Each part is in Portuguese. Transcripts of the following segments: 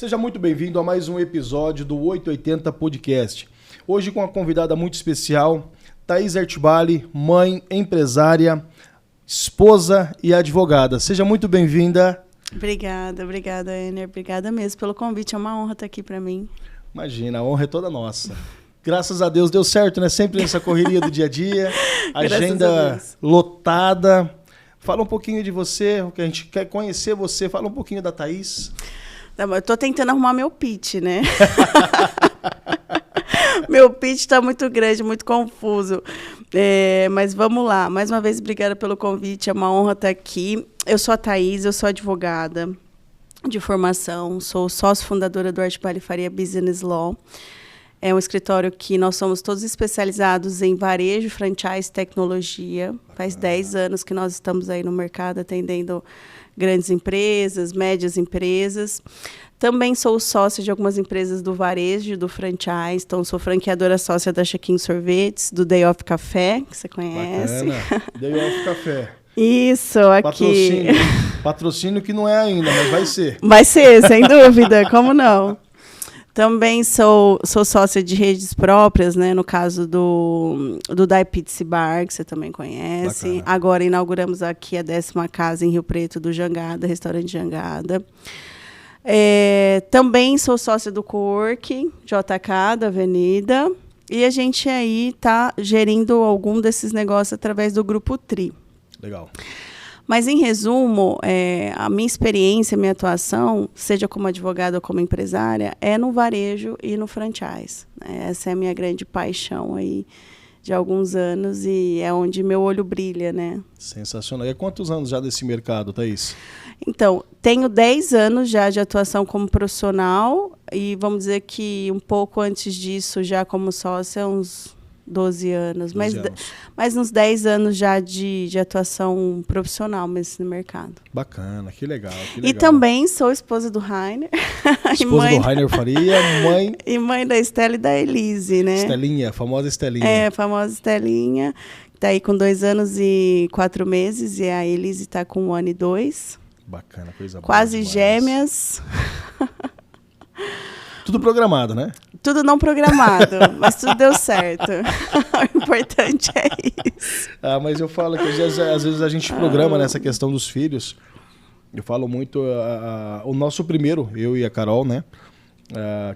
Seja muito bem-vindo a mais um episódio do 880 Podcast. Hoje com uma convidada muito especial, Thaís Artibali, mãe, empresária, esposa e advogada. Seja muito bem-vinda. Obrigada, Ener. Obrigada mesmo pelo convite. É uma honra estar aqui para mim. Imagina, a honra é toda nossa. Graças a Deus deu certo, né? Sempre nessa correria do dia a dia, agenda lotada. Fala um pouquinho de você, o que a gente quer conhecer você. Fala um pouquinho da Thaís. Eu tô tentando arrumar meu pitch, né? Meu pitch está muito grande, muito confuso. Mas vamos lá. Mais uma vez, obrigada pelo convite. É uma honra estar aqui. Eu sou a Thaís, eu sou advogada de formação. Sou sócio fundadora do Artibali Faria Business Law. É um escritório que nós somos todos especializados em varejo, franchise, tecnologia. Faz 10 anos que nós estamos aí no mercado atendendo grandes empresas, médias empresas. Também sou sócia de algumas empresas do varejo, do franchise. Então, sou franqueadora sócia da Check-in Sorvetes, do Day Off Café, que você conhece. Bacana. Day Off Café. Isso, aqui. Patrocínio que não é ainda, mas vai ser. Vai ser, sem dúvida, como não? Também sou sócia de redes próprias, né? No caso do Dai Pizza Bar, que você também conhece. Bacana. Agora inauguramos aqui a 10ª casa em Rio Preto do Jangada, restaurante Jangada. Também sou sócia do Cowork, JK, da Avenida. E a gente aí está gerindo algum desses negócios através do Grupo Tri. Legal. Mas, em resumo, a minha experiência, a minha atuação, seja como advogada ou como empresária, é no varejo e no franchise. Essa é a minha grande paixão aí de alguns anos e é onde meu olho brilha, né? Sensacional. E há quantos anos já desse mercado, Thaís? Então, tenho 10 anos já de atuação como profissional e vamos dizer que um pouco antes disso, já como sócia, uns 12 anos. Mas uns 10 anos já de atuação profissional nesse mercado. Bacana, que legal. E também sou esposa do Rainer. Esposa do Rainer Faria, mãe... E mãe da Estela e da Elise, né? Estelinha, a famosa Estelinha. A famosa Estelinha. Está aí com 2 anos e 4 meses e a Elise está com 1 ano e 2. Bacana, coisa boa. Quase gêmeas. Tudo programado, né? Tudo não programado, mas tudo deu certo. O importante é isso. Mas eu falo que às vezes a gente programa nessa questão dos filhos. Eu falo muito, o nosso primeiro, eu e a Carol, né?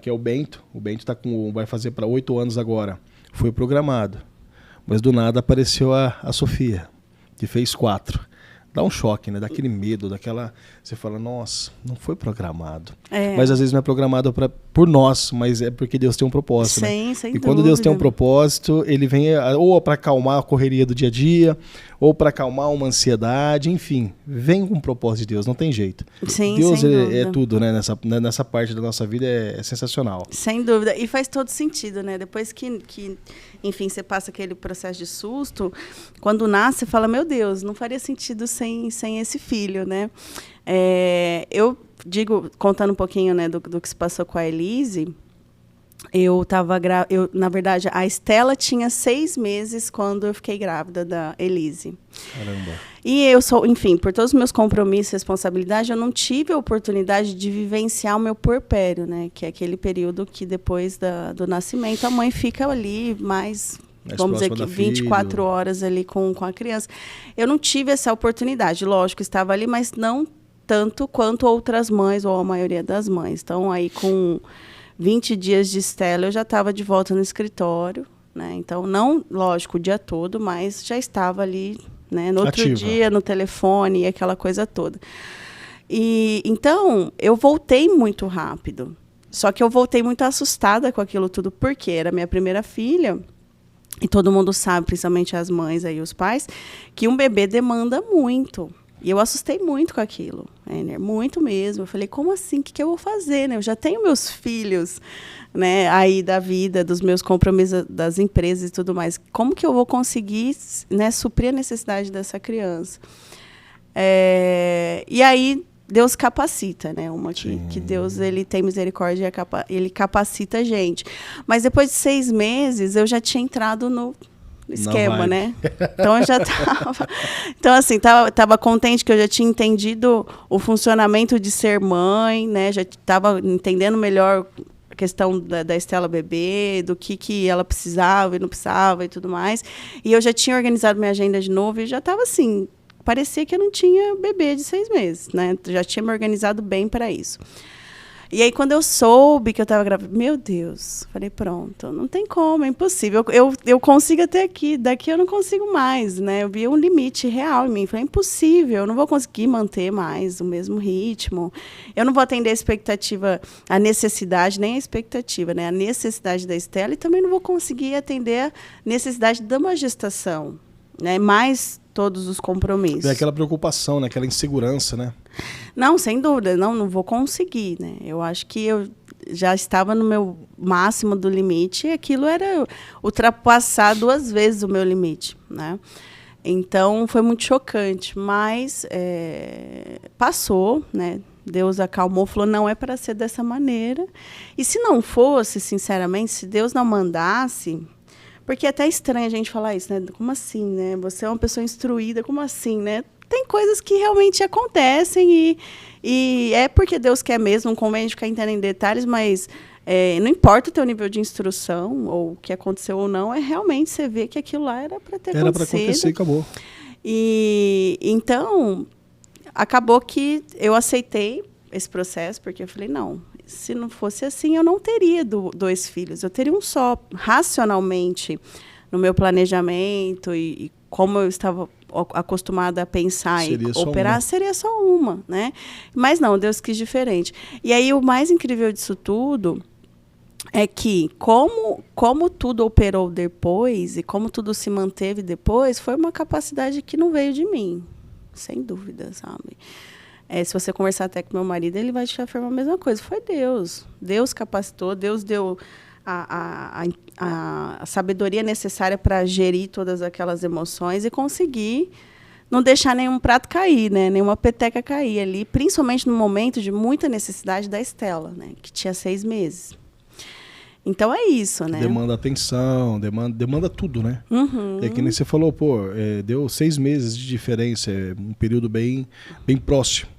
Que é o Bento. O Bento vai fazer para 8 anos agora. Foi programado. Mas do nada apareceu a Sofia, que fez 4. Dá um choque, né? Daquele medo, você fala, nossa, não foi programado. Mas às vezes não é programado por nós, mas é porque Deus tem um propósito, né? Sem e dúvida. Quando Deus tem um propósito, ele vem ou para acalmar a correria do dia a dia, ou para acalmar uma ansiedade, enfim, vem com o propósito de Deus, não tem jeito. Sim, Deus é tudo, né? Nessa parte da nossa vida é sensacional. Sem dúvida. E faz todo sentido, né? Depois que, enfim, você passa aquele processo de susto, quando nasce, você fala, meu Deus, não faria sentido sem esse filho, né? Eu digo, contando um pouquinho, né, do que se passou com a Elise, na verdade, a Estela tinha 6 meses quando eu fiquei grávida da Elise. Caramba. E eu enfim, por todos os meus compromissos e responsabilidades, eu não tive a oportunidade de vivenciar o meu puerpério, né? Que é aquele período que depois do nascimento a mãe fica ali mais vamos dizer que 24 horas ali com a criança. Eu não tive essa oportunidade, lógico, estava ali, mas não tanto quanto outras mães, ou a maioria das mães. Então, aí com 20 dias de Estela, eu já estava de volta no escritório, né? Então, não, lógico, o dia todo, mas já estava ali, né? No outro Ativa. dia, no telefone, e aquela coisa toda. Então, eu voltei muito rápido. Só que eu voltei muito assustada com aquilo tudo, porque era minha primeira filha. E todo mundo sabe, principalmente as mães e os pais, que um bebê demanda muito. E eu assustei muito com aquilo, Ener, muito mesmo. Eu falei, como assim? O que eu vou fazer? Né? Eu já tenho meus filhos, né, aí da vida, dos meus compromissos das empresas e tudo mais. Como que eu vou conseguir, né, suprir a necessidade dessa criança? E aí Deus capacita, né? Que Deus ele tem misericórdia, ele capacita a gente. Mas depois de 6 meses, eu já tinha entrado esquema, né? Então eu já tava... Então, assim, tava contente que eu já tinha entendido o funcionamento de ser mãe, né? Já estava entendendo melhor a questão da Estela bebê, do que ela precisava e não precisava e tudo mais. E eu já tinha organizado minha agenda de novo e já estava assim, parecia que eu não tinha bebê de 6 meses, né? Já tinha me organizado bem para isso. E aí, quando eu soube que eu estava grávida, meu Deus, falei, pronto, não tem como, é impossível. Eu consigo até aqui, daqui eu não consigo mais, né? Eu vi um limite real em mim. Falei, é impossível, eu não vou conseguir manter mais o mesmo ritmo. Eu não vou atender a expectativa, a necessidade, nem a expectativa, né? A necessidade da Estela, e também não vou conseguir atender a necessidade de uma gestação, né? Mais todos os compromissos. É aquela preocupação, né? Aquela insegurança, né? Não, sem dúvida, não vou conseguir, né? Eu acho que eu já estava no meu máximo do limite e aquilo era ultrapassar 2 vezes o meu limite, né? Então, foi muito chocante, mas passou, né? Deus acalmou, falou, não é para ser dessa maneira. E se não fosse, sinceramente, se Deus não mandasse... Porque é até estranho a gente falar isso, né? Como assim, né? Você é uma pessoa instruída, como assim, né? Tem coisas que realmente acontecem e é porque Deus quer mesmo, não convém a gente ficar entrando em detalhes, mas não importa o teu nível de instrução, ou o que aconteceu ou não, é realmente você ver que aquilo lá era para ter acontecido. Era para acontecer e acabou. E então, acabou que eu aceitei esse processo, porque eu falei, não, se não fosse assim, eu não teria 2 filhos, eu teria um só. Racionalmente, no meu planejamento e como eu estava acostumada a pensar seria e operar, seria só uma, né? Mas não, Deus quis diferente. E aí, o mais incrível disso tudo é que, como tudo operou depois e como tudo se manteve depois, foi uma capacidade que não veio de mim, sem dúvida, sabe? Se você conversar até com meu marido, ele vai te afirmar a mesma coisa. Foi Deus. Deus capacitou, Deus deu a sabedoria necessária para gerir todas aquelas emoções e conseguir não deixar nenhum prato cair, né? Nenhuma peteca cair ali, principalmente no momento de muita necessidade da Estela, né? Que tinha 6 meses. Então é isso, né? Demanda atenção, demanda tudo, né? Uhum. É que nem você falou, deu 6 meses de diferença, é um período bem próximo.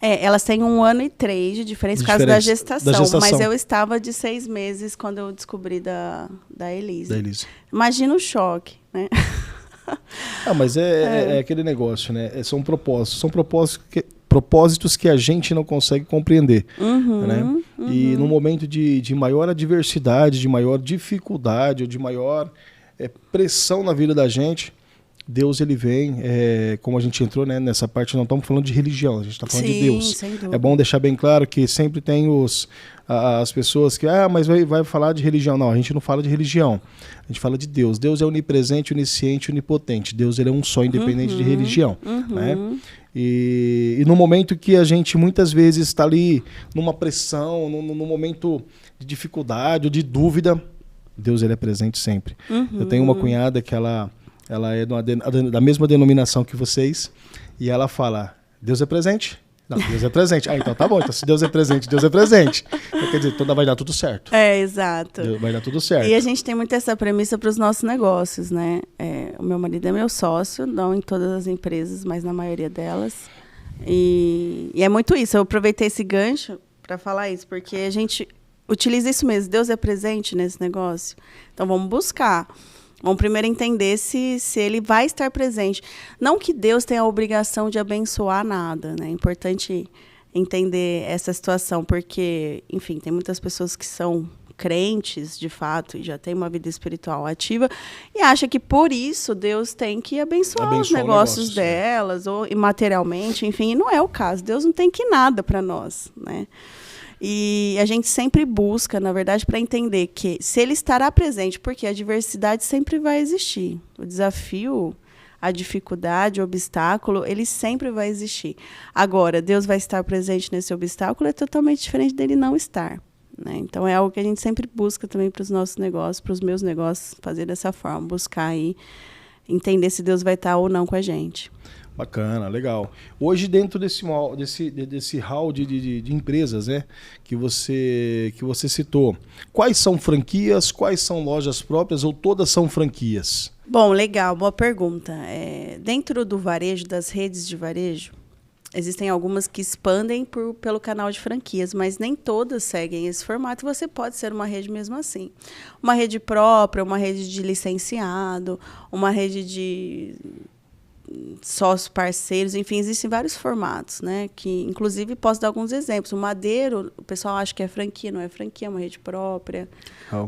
Elas têm 1 ano e 3 de diferença por causa da gestação. Mas eu estava de 6 meses quando eu descobri da Elise. Imagina o choque, né? Mas é aquele negócio, né? São propósitos que a gente não consegue compreender. Né? E no momento de maior adversidade, de maior dificuldade, ou de maior pressão na vida da gente, Deus, ele vem, como a gente entrou, né, nessa parte, não estamos falando de religião, a gente está falando de Deus. Sem dúvida. É bom deixar bem claro que sempre tem as pessoas que, mas vai falar de religião. Não, a gente não fala de religião, a gente fala de Deus. Deus é onipresente, onisciente, onipotente. Deus, ele é um só, independente de religião. Né? E no momento que a gente muitas vezes está ali numa pressão, num momento de dificuldade ou de dúvida, Deus, ele é presente sempre. Eu tenho uma cunhada que ela é da mesma denominação que vocês, e ela fala, Deus é presente? Não, Deus é presente. Então tá bom, então se Deus é presente, Deus é presente. Então, quer dizer, então vai dar tudo certo. Exato. Vai dar tudo certo. E a gente tem muito essa premissa para os nossos negócios, né? O meu marido é meu sócio, não em todas as empresas, mas na maioria delas. E é muito isso, eu aproveitei esse gancho para falar isso, porque a gente utiliza isso mesmo, Deus é presente nesse negócio. Então vamos buscar. Vamos primeiro entender se ele vai estar presente. Não que Deus tenha a obrigação de abençoar nada, né? É importante entender essa situação, porque, enfim, tem muitas pessoas que são crentes, de fato, e já têm uma vida espiritual ativa, e acha que, por isso, Deus tem que abençoar os negócios delas, ou materialmente, enfim, e não é o caso. Deus não tem que nada para nós, né? E a gente sempre busca, na verdade, para entender que se ele estará presente, porque a diversidade sempre vai existir. O desafio, a dificuldade, o obstáculo, ele sempre vai existir. Agora, Deus vai estar presente nesse obstáculo é totalmente diferente dele não estar. Né? Então, é algo que a gente sempre busca também para os nossos negócios, para os meus negócios, fazer dessa forma, buscar aí, entender se Deus vai estar ou não com a gente. Bacana, legal. Hoje, dentro desse hall de empresas, né, que você citou, quais são franquias, quais são lojas próprias ou todas são franquias? Bom, legal, boa pergunta. Dentro do varejo, das redes de varejo, existem algumas que expandem pelo canal de franquias, mas nem todas seguem esse formato. Você pode ser uma rede mesmo assim. Uma rede própria, uma rede de licenciado, uma rede de sócios parceiros, enfim, existem vários formatos, né? Que, inclusive, posso dar alguns exemplos. O Madeiro, o pessoal acha que é franquia, não é franquia, é uma rede própria.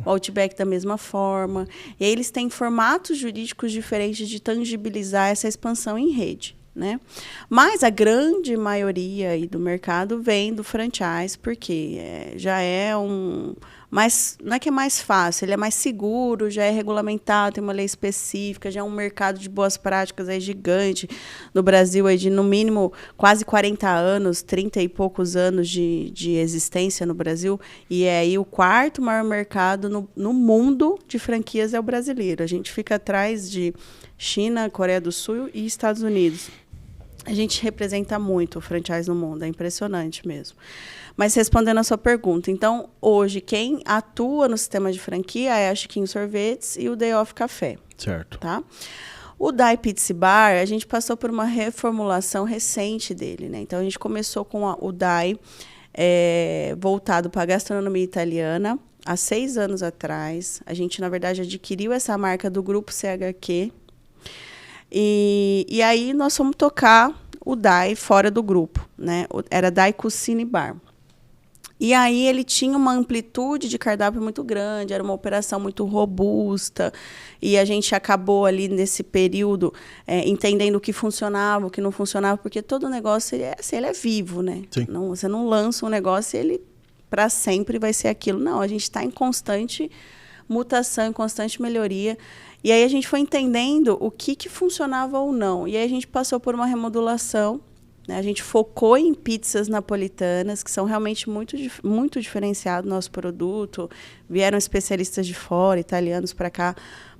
O Outback da mesma forma. E aí eles têm formatos jurídicos diferentes de tangibilizar essa expansão em rede, né? Mas a grande maioria aí do mercado vem do franchise, porque já é não é que é mais fácil, ele é mais seguro, já é regulamentado, tem uma lei específica, já é um mercado de boas práticas aí gigante. No Brasil, aí de no mínimo quase 40 anos, 30 e poucos anos de existência no Brasil. E aí o quarto maior mercado no mundo de franquias é o brasileiro. A gente fica atrás de China, Coreia do Sul e Estados Unidos. A gente representa muito o franchise no mundo, é impressionante mesmo. Mas respondendo a sua pergunta, então, hoje, quem atua no sistema de franquia é a Chiquinho Sorvetes e o Day Off Café. Certo. Tá? O Dai Pizza Bar, a gente passou por uma reformulação recente dele, né? Então, a gente começou com o Dai voltado para a gastronomia italiana, há 6 anos atrás. A gente, na verdade, adquiriu essa marca do Grupo CHQ. E aí, nós fomos tocar o Dai fora do grupo, né? Era Dai Cucine Bar. E aí ele tinha uma amplitude de cardápio muito grande, era uma operação muito robusta, e a gente acabou ali nesse período entendendo o que funcionava, o que não funcionava, porque todo negócio ele é vivo, né? Não, você não lança um negócio e ele para sempre vai ser aquilo. Não, a gente está em constante mutação, em constante melhoria. E aí a gente foi entendendo o que funcionava ou não. E aí a gente passou por uma remodulação. A gente focou em pizzas napolitanas, que são realmente muito diferenciado nosso produto. Vieram especialistas de fora, italianos, para cá,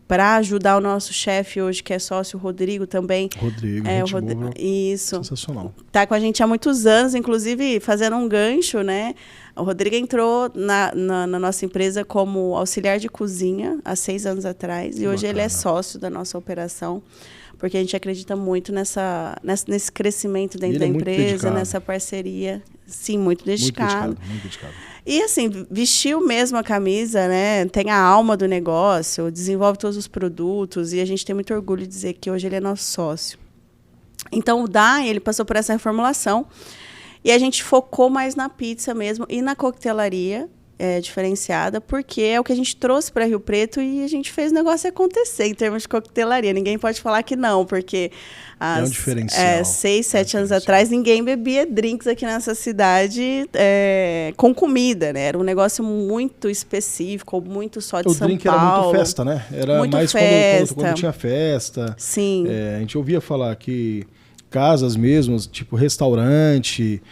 para ajudar o nosso chefe hoje, que é sócio, o Rodrigo também. Rodrigo, isso. Sensacional. Está com a gente há muitos anos, inclusive fazendo um gancho, né? O Rodrigo entrou na nossa empresa como auxiliar de cozinha há 6 anos atrás. E hoje ele é sócio da nossa operação. Porque a gente acredita muito nesse crescimento dentro da empresa, nessa parceria. Sim, muito dedicado. Muito dedicado. E, assim, vestiu mesmo a camisa, né? Tem a alma do negócio, desenvolve todos os produtos. E a gente tem muito orgulho de dizer que hoje ele é nosso sócio. Então, o Dai, ele passou por essa reformulação. E a gente focou mais na pizza mesmo e na coquetelaria. Diferenciada, porque é o que a gente trouxe para Rio Preto e a gente fez o negócio acontecer em termos de coquetelaria. Ninguém pode falar que não, porque é um diferencial. 6, 7 anos atrás, ninguém bebia drinks aqui nessa cidade com comida, né? Era um negócio muito específico, muito só de São Paulo. O drink era muito festa, né? Era muito mais festa. Quando tinha festa. Sim. A gente ouvia falar que casas mesmo, tipo restaurante,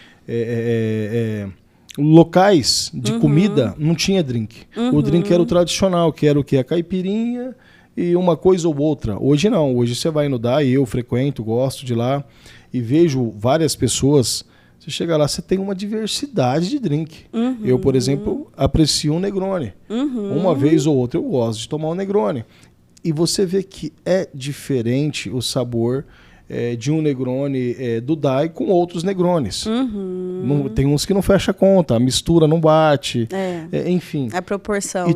locais de comida não tinha drink. O drink era o tradicional, que era o quê? A caipirinha e uma coisa ou outra. Hoje não. Hoje você vai no Dai, eu frequento, gosto de lá e vejo várias pessoas. Você chega lá, você tem uma diversidade de drink. Eu, por exemplo, aprecio um Negroni. Uma vez ou outra eu gosto de tomar um Negroni. E você vê que é diferente o sabor de um Negroni do Dai com outros Negronis. Tem uns que não fecha a conta, a mistura não bate, enfim. A proporção.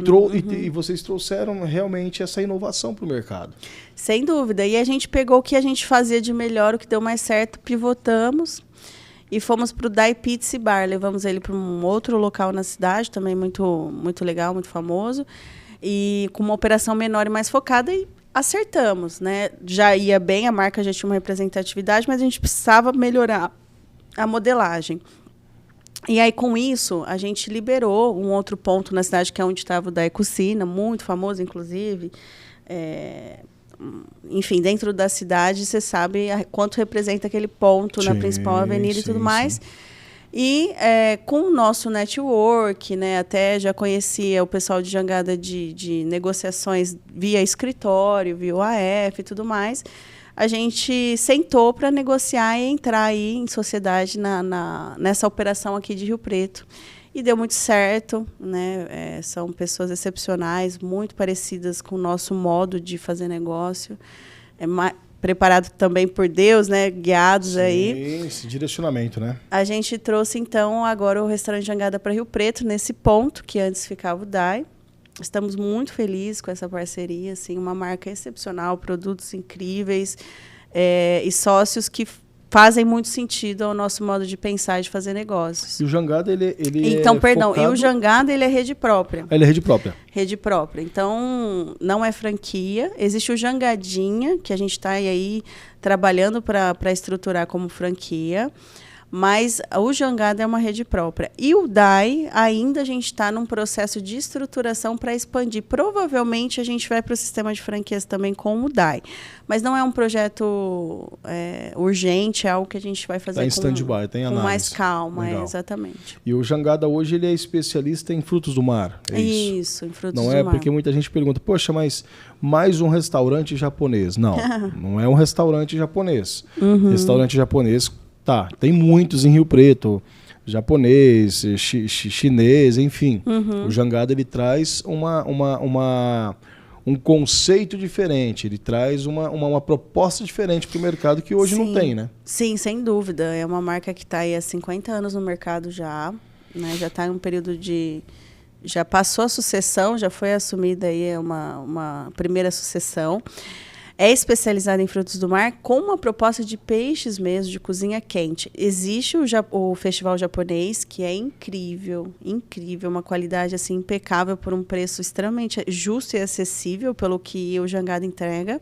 E vocês trouxeram realmente essa inovação para o mercado. Sem dúvida. E a gente pegou o que a gente fazia de melhor, o que deu mais certo, pivotamos e fomos para o Dai Pizza Bar. Levamos ele para um outro local na cidade, também muito, muito legal, muito famoso, e com uma operação menor e mais focada, e acertamos, né? Já ia bem, a marca já tinha uma representatividade, mas a gente precisava melhorar a modelagem. E aí, com isso, a gente liberou um outro ponto na cidade, que é onde estava o Dai Cucina, muito famoso, inclusive. Enfim, dentro da cidade, você sabe quanto representa aquele ponto na principal avenida e tudo mais. E com o nosso network, né, até já conhecia o pessoal de jangada de negociações via escritório, via OAF e tudo mais, a gente sentou para negociar e entrar aí em sociedade nessa operação aqui de Rio Preto. E deu muito certo, né? São pessoas excepcionais, muito parecidas com o nosso modo de fazer negócio. Preparado também por Deus, né? Guiados. Sim, aí. Esse direcionamento, né? A gente trouxe, então, agora o restaurante Jangada para Rio Preto, nesse ponto que antes ficava o DAI. Estamos muito felizes com essa parceria, assim, uma marca excepcional, produtos incríveis e sócios que fazem muito sentido ao nosso modo de pensar e de fazer negócios. E o Jangada, ele então, focado... e o Jangada, ele é rede própria. Ele é rede própria. Rede própria. Então, não é franquia. Existe o Jangadinha, que a gente está aí trabalhando para estruturar como franquia. Mas o Jangada é uma rede própria. E o DAI, ainda a gente está num processo de estruturação para expandir. Provavelmente a gente vai para o sistema de franquias também com o DAI. Mas não é um projeto urgente, é algo que a gente vai fazer com mais calma. Exatamente. E o Jangada hoje ele é especialista em frutos do mar. Isso, em frutos do mar. Não é porque muita gente pergunta, poxa, mas mais um restaurante japonês. Não, não é um restaurante japonês. Restaurante japonês... Tá, tem muitos em Rio Preto, japonês, chinês, enfim. O Jangada ele traz um conceito diferente, ele traz uma proposta diferente para o mercado que hoje não tem, né? Sim, sem dúvida. É uma marca que está aí há 50 anos no mercado já, né? Já está em um período de... Já passou a sucessão, já foi assumida aí uma primeira sucessão. É especializada em frutos do mar com uma proposta de peixes mesmo, de cozinha quente. Existe o Festival Japonês, que é incrível, uma qualidade assim, impecável por um preço extremamente justo e acessível pelo que o Jangada entrega.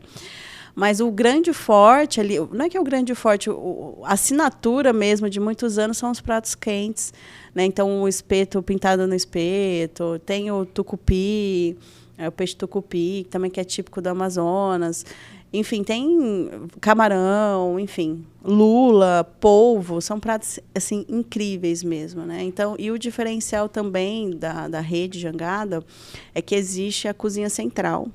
Mas o grande forte ali, não é que é o grande forte, a assinatura mesmo de muitos anos são os pratos quentes, né? Então, o espeto pintado no espeto, tem o tucupi, o peixe tucupi, também que é típico do Amazonas. Enfim, tem camarão, enfim, lula, polvo, são pratos assim, incríveis mesmo, né? Então, e o diferencial também da rede Jangada é que existe a cozinha central,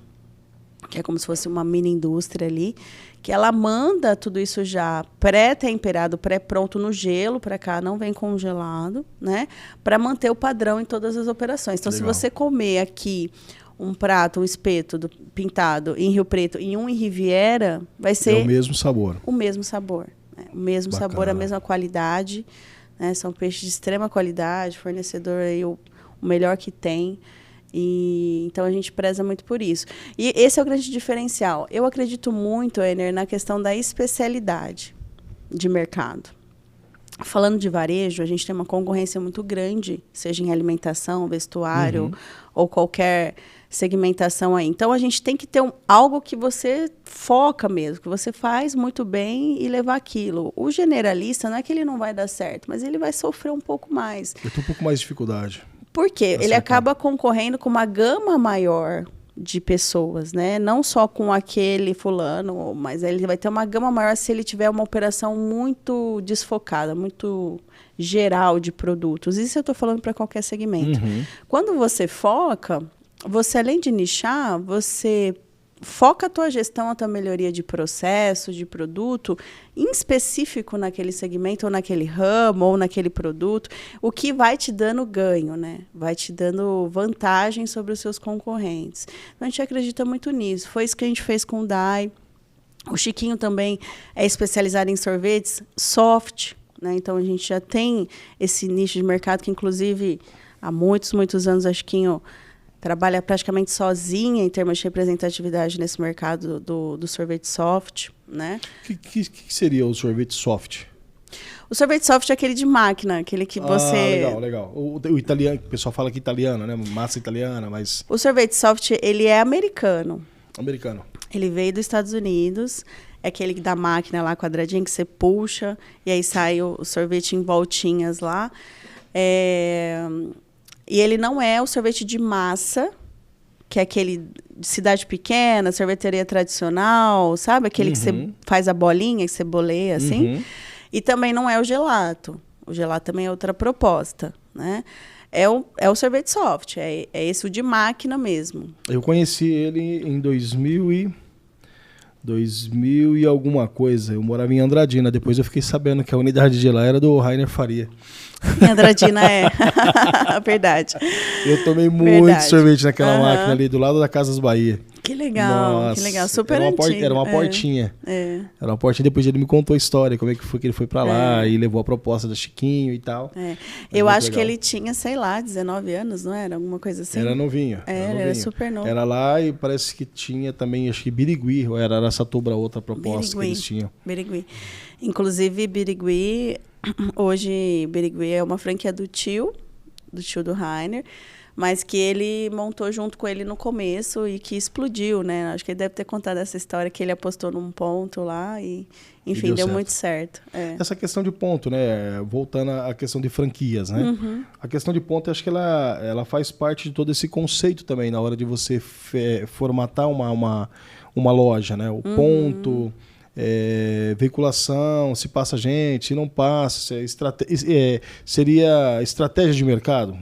que é como se fosse uma mini indústria ali, que ela manda tudo isso já pré-temperado, pré-pronto no gelo para cá, não vem congelado, né? Para manter o padrão em todas as operações. Então, legal. Se você comer aqui um prato, um espeto pintado em Rio Preto e um em Riviera, vai ser... É o mesmo sabor. O mesmo sabor. Né? O mesmo Bacana. Sabor, a mesma qualidade. Né? São peixes de extrema qualidade, fornecedor aí o melhor que tem. Então, a gente preza muito por isso. E esse é o grande diferencial. Eu acredito muito, Ener, na questão da especialidade de mercado. Falando de varejo, a gente tem uma concorrência muito grande, seja em alimentação, vestuário ou qualquer segmentação aí. Então, a gente tem que ter algo que você foca mesmo, que você faz muito bem e levar aquilo. O generalista, não é que ele não vai dar certo, mas ele vai sofrer um pouco mais. Eu tenho um pouco mais de dificuldade. Por quê? Ele acaba concorrendo com uma gama maior de pessoas, né? Não só com aquele fulano, mas ele vai ter uma gama maior se ele tiver uma operação muito desfocada, muito geral de produtos. Isso eu estou falando para qualquer segmento. Quando você foca, você além de nichar, você foca a tua gestão, a tua melhoria de processo, de produto, em específico naquele segmento, ou naquele ramo, ou naquele produto, o que vai te dando ganho, né? Vai te dando vantagem sobre os seus concorrentes. Então, a gente acredita muito nisso. Foi isso que a gente fez com o DAI. O Chiquinho também é especializado em sorvetes soft, né? Então, a gente já tem esse nicho de mercado que, inclusive, há muitos anos, a Chiquinho trabalha praticamente sozinha em termos de representatividade nesse mercado do sorvete soft, né? O que seria o sorvete soft? O sorvete soft é aquele de máquina, aquele que você... Legal. O italiano, o pessoal fala que italiano, né? Massa italiana, mas... O sorvete soft, ele é americano. Americano. Ele veio dos Estados Unidos, é aquele da máquina lá, quadradinho, que você puxa, e aí sai o sorvete em voltinhas lá. E ele não é o sorvete de massa, que é aquele de cidade pequena, sorveteria tradicional, sabe? Aquele que você faz a bolinha, que você boleia, assim. E também não é o gelato. O gelato também é outra proposta, né? É o sorvete soft, é esse o de máquina mesmo. Eu conheci ele em 2000 e alguma coisa. Eu morava em Andradina. Depois eu fiquei sabendo que a unidade de lá era do Rainer Faria. Em Andradina é. Verdade. Eu tomei muito sorvete naquela máquina ali, do lado da Casas Bahia. Que legal, Nossa, que legal. Super era antigo. Era uma portinha. Era uma portinha. Depois ele me contou a história, como é que foi que ele foi pra lá e levou a proposta do Chiquinho e tal. Eu acho que ele tinha, sei lá, 19 anos, não era? Alguma coisa assim? Era novinho. Era super novo. Era lá e parece que tinha também, acho que Birigui, ou era Araçatuba, outra proposta que eles tinham. Birigui. Inclusive, Birigui, hoje Birigui é uma franquia do tio do Rainer, mas que ele montou junto com ele no começo e que explodiu, né? Acho que ele deve ter contado essa história, que ele apostou num ponto lá e, enfim, deu muito certo. Essa questão de ponto, né? Voltando à questão de franquias, né? A questão de ponto, acho que ela faz parte de todo esse conceito também, na hora de você formatar uma loja, né? O ponto... veiculação, se passa gente, se não passa, seria estratégia de mercado.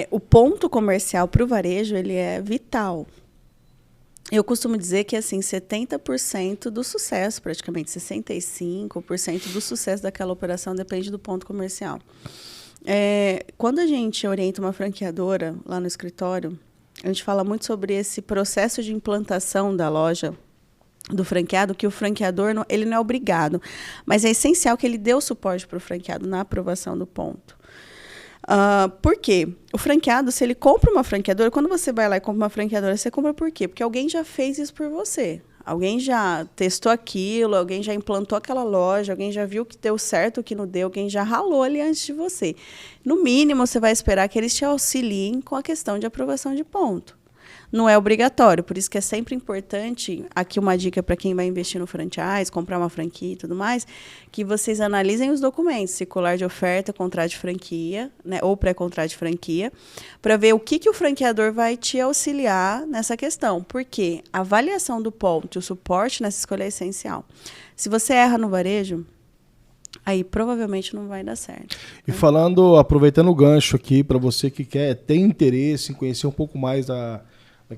O ponto comercial para o varejo, ele é vital. Eu costumo dizer que assim, 70% do sucesso, praticamente 65% do sucesso daquela operação depende do ponto comercial. Quando a gente orienta uma franqueadora lá no escritório, a gente fala muito sobre esse processo de implantação da loja do franqueado, que o franqueador ele não é obrigado, mas é essencial que ele dê o suporte para o franqueado na aprovação do ponto. Por quê? O franqueado, se ele compra uma franqueadora, quando você vai lá e compra uma franqueadora, você compra por quê? Porque alguém já fez isso por você. Alguém já testou aquilo, alguém já implantou aquela loja, alguém já viu que deu certo, o que não deu, alguém já ralou ali antes de você. No mínimo, você vai esperar que eles te auxiliem com a questão de aprovação de ponto. Não é obrigatório, por isso que é sempre importante, aqui uma dica para quem vai investir no franchise, comprar uma franquia e tudo mais, que vocês analisem os documentos, circular de oferta, contrato de franquia, né, ou pré-contrato de franquia, para ver o que o franqueador vai te auxiliar nessa questão, porque a avaliação do ponto e o suporte nessa escolha é essencial. Se você erra no varejo, aí provavelmente não vai dar certo. E aproveitando o gancho aqui, para você que tem interesse em conhecer um pouco mais da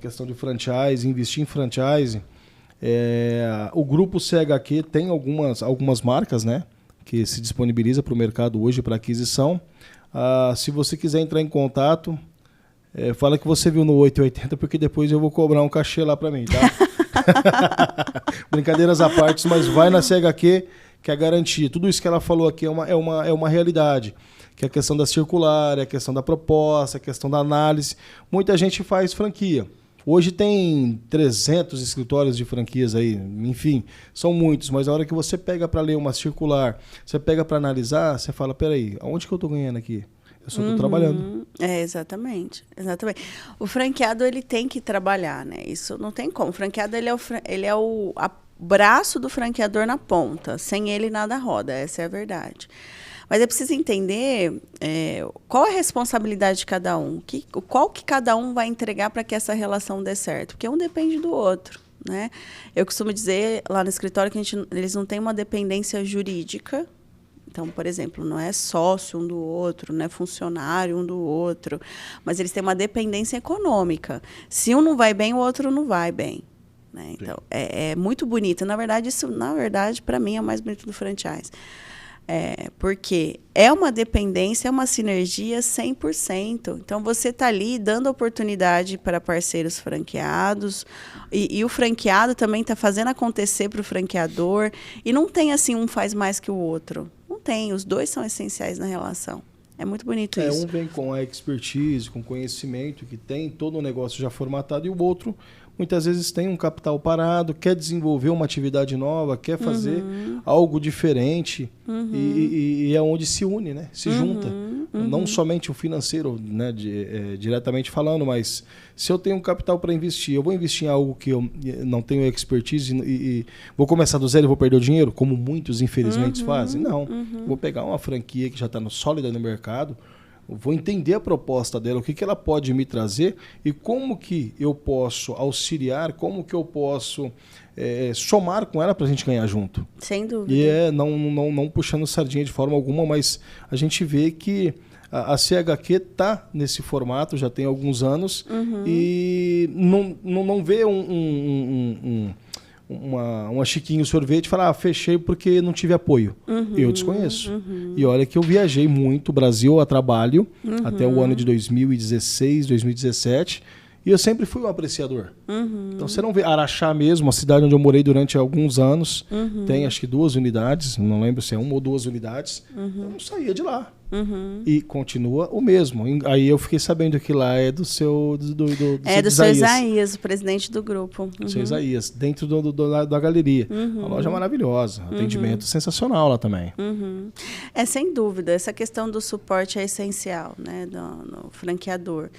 questão de franchise, investir em franchise, o grupo CHQ tem algumas marcas, né, que se disponibiliza para o mercado hoje para aquisição. Se você quiser entrar em contato, fala que você viu no 880, porque depois eu vou cobrar um cachê lá para mim, tá? Brincadeiras à parte, mas vai na CHQ, que é a garantia. Tudo isso que ela falou aqui é uma realidade. Que é a questão da circular, a questão da proposta, a questão da análise. Muita gente faz franquia. Hoje tem 300 escritórios de franquias aí, enfim, são muitos, mas a hora que você pega para ler uma circular, você pega para analisar, você fala, peraí, aonde que eu estou ganhando aqui? Eu só estou trabalhando. Exatamente. O franqueado, ele tem que trabalhar, né? Isso não tem como. O franqueado, ele é o braço do franqueador na ponta. Sem ele, nada roda, essa é a verdade. Mas é preciso entender qual é a responsabilidade de cada um, qual que cada um vai entregar para que essa relação dê certo, porque um depende do outro, né? Eu costumo dizer lá no escritório que eles não têm uma dependência jurídica. Então, por exemplo, não é sócio um do outro, não é funcionário um do outro, mas eles têm uma dependência econômica. Se um não vai bem, o outro não vai bem. Né? Então, é muito bonito. Na verdade, para mim, é o mais bonito do franchise. Porque é uma dependência, é uma sinergia 100%. Então, você está ali dando oportunidade para parceiros franqueados e o franqueado também está fazendo acontecer para o franqueador. E não tem assim, um faz mais que o outro. Não tem, os dois são essenciais na relação. É muito bonito isso. Um vem com a expertise, com conhecimento, que tem todo o negócio já formatado, e o outro muitas vezes tem um capital parado, quer desenvolver uma atividade nova, quer fazer algo diferente, e é onde se une, né? Se junta. Não somente o financeiro, né, diretamente falando, mas se eu tenho um capital para investir, eu vou investir em algo que eu não tenho expertise e vou começar do zero e vou perder o dinheiro, como muitos infelizmente fazem? Não. Vou pegar uma franquia que já está sólida no mercado, vou entender a proposta dela, o que ela pode me trazer e como que eu posso auxiliar, como que eu posso somar com ela para a gente ganhar junto. Sem dúvida. E não puxando sardinha de forma alguma, mas a gente vê que a CHQ está nesse formato, já tem alguns anos, e não vê uma Chiquinho Sorvete e falar, fechei porque não tive apoio. Eu desconheço. E olha que eu viajei muito o Brasil a trabalho até o ano de 2016, 2017. E eu sempre fui um apreciador. Então você não vê Araxá mesmo, a cidade onde eu morei durante alguns anos, tem acho que 2 unidades, não lembro se é 1 ou 2 unidades. Eu não saía de lá. E continua o mesmo. Aí eu fiquei sabendo que lá é do seu Isaías, o presidente do grupo. Seu Isaías, dentro da galeria. Uma loja maravilhosa, atendimento sensacional lá também. Sem dúvida, essa questão do suporte é essencial, né, no franqueador.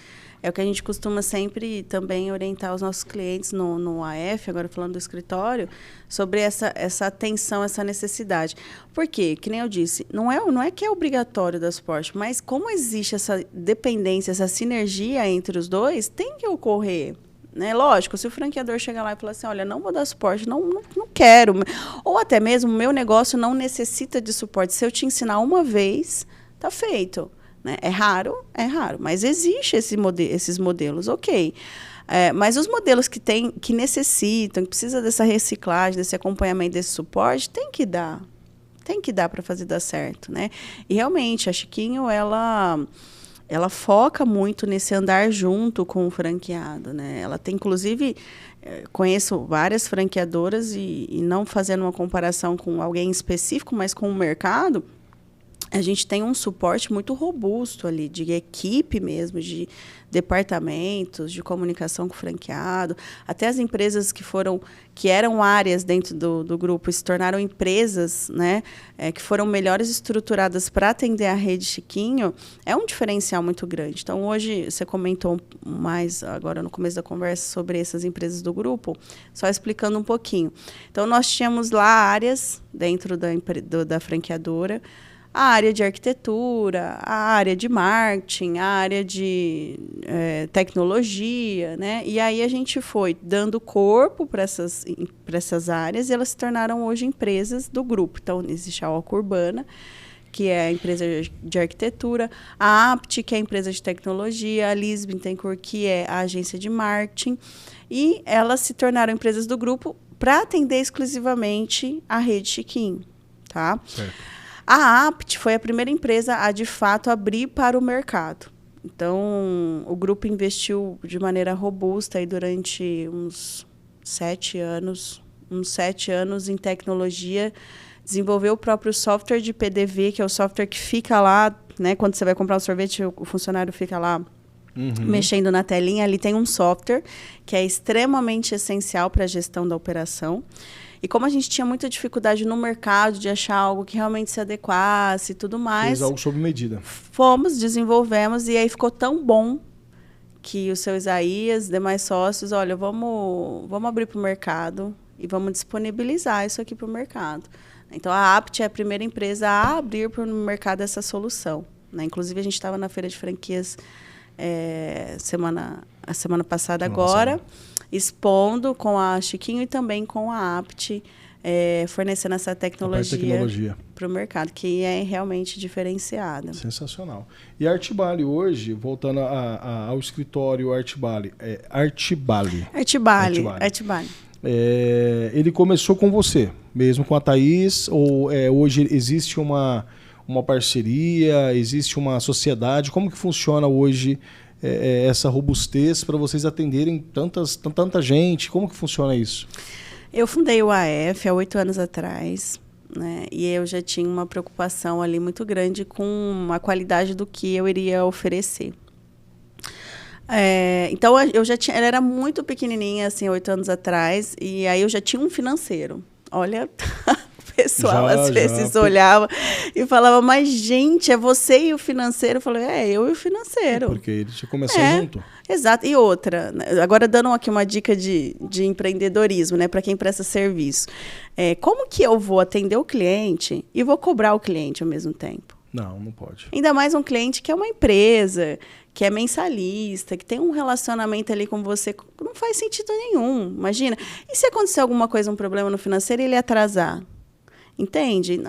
É o que a gente costuma sempre também orientar os nossos clientes no AF, agora falando do escritório, sobre essa atenção, essa necessidade. Por quê? Que nem eu disse, não é que é obrigatório dar suporte, mas como existe essa dependência, essa sinergia entre os dois, tem que ocorrer. Né? Lógico, se o franqueador chegar lá e falar assim, olha, não vou dar suporte, não quero. Ou até mesmo, o meu negócio não necessita de suporte. Se eu te ensinar uma vez, tá feito. Né? É raro, mas existe esses modelos, ok. Mas os modelos que necessitam, que precisam dessa reciclagem, desse acompanhamento, desse suporte, tem que dar para fazer dar certo. Né? E realmente, a Chiquinho, ela foca muito nesse andar junto com o franqueado. Né? Ela tem, inclusive, conheço várias franqueadoras e não fazendo uma comparação com alguém específico, mas com o mercado, a gente tem um suporte muito robusto ali, de equipe mesmo, de departamentos, de comunicação com o franqueado. Até as empresas que eram áreas dentro do grupo se tornaram empresas, né, que foram melhores estruturadas para atender a rede Chiquinho, é um diferencial muito grande. Então, hoje, você comentou mais agora no começo da conversa sobre essas empresas do grupo, só explicando um pouquinho. Então, nós tínhamos lá áreas dentro da franqueadora, a área de arquitetura, a área de marketing, a área de tecnologia, né? E aí a gente foi dando corpo para essas áreas e elas se tornaram hoje empresas do grupo. Então, existe a Oca Urbana, que é a empresa de arquitetura, a Apt, que é a empresa de tecnologia, a Liz Bittencourt, que é a agência de marketing, e elas se tornaram empresas do grupo para atender exclusivamente a rede Chiquinho, tá? Certo. A Apt foi a primeira empresa a, de fato, abrir para o mercado. Então, o grupo investiu de maneira robusta aí durante uns 7 anos em tecnologia, desenvolveu o próprio software de PDV, que é o software que fica lá, né, quando você vai comprar um sorvete, o funcionário fica lá mexendo na telinha. Ali tem um software que é extremamente essencial para a gestão da operação. E como a gente tinha muita dificuldade no mercado de achar algo que realmente se adequasse e tudo mais... Fez algo sob medida. Desenvolvemos, e aí ficou tão bom que o seu Isaías, demais sócios, olha, vamos abrir para o mercado e vamos disponibilizar isso aqui para o mercado. Então, a Apt é a primeira empresa a abrir para o mercado essa solução. Né? Inclusive, a gente estava na Feira de Franquias a semana passada agora, expondo com a Chiquinho e também com a Apt, fornecendo essa tecnologia para o mercado, que é realmente diferenciada. Sensacional. E a Artibali hoje, voltando ao escritório Artibali, Artibali. Ele começou com você, mesmo com a Thaís, ou hoje existe uma parceria, existe uma sociedade? Como que funciona hoje essa robustez para vocês atenderem tanta gente? Como que funciona isso? Eu fundei o AF há 8 anos atrás, né? E eu já tinha uma preocupação ali muito grande com a qualidade do que eu iria oferecer. Então, ela era muito pequenininha, assim, 8 anos atrás, e aí eu já tinha um financeiro. Olha... O pessoal às vezes olhava e falava, mas gente, é você e o financeiro? Eu falei, eu e o financeiro. Porque ele já começou junto. Exato. E outra, agora dando aqui uma dica de empreendedorismo, né, para quem presta serviço. Como que eu vou atender o cliente e vou cobrar o cliente ao mesmo tempo? Não pode. Ainda mais um cliente que é uma empresa, que é mensalista, que tem um relacionamento ali com você, não faz sentido nenhum, imagina. E se acontecer alguma coisa, um problema no financeiro, e ele atrasar? Entende?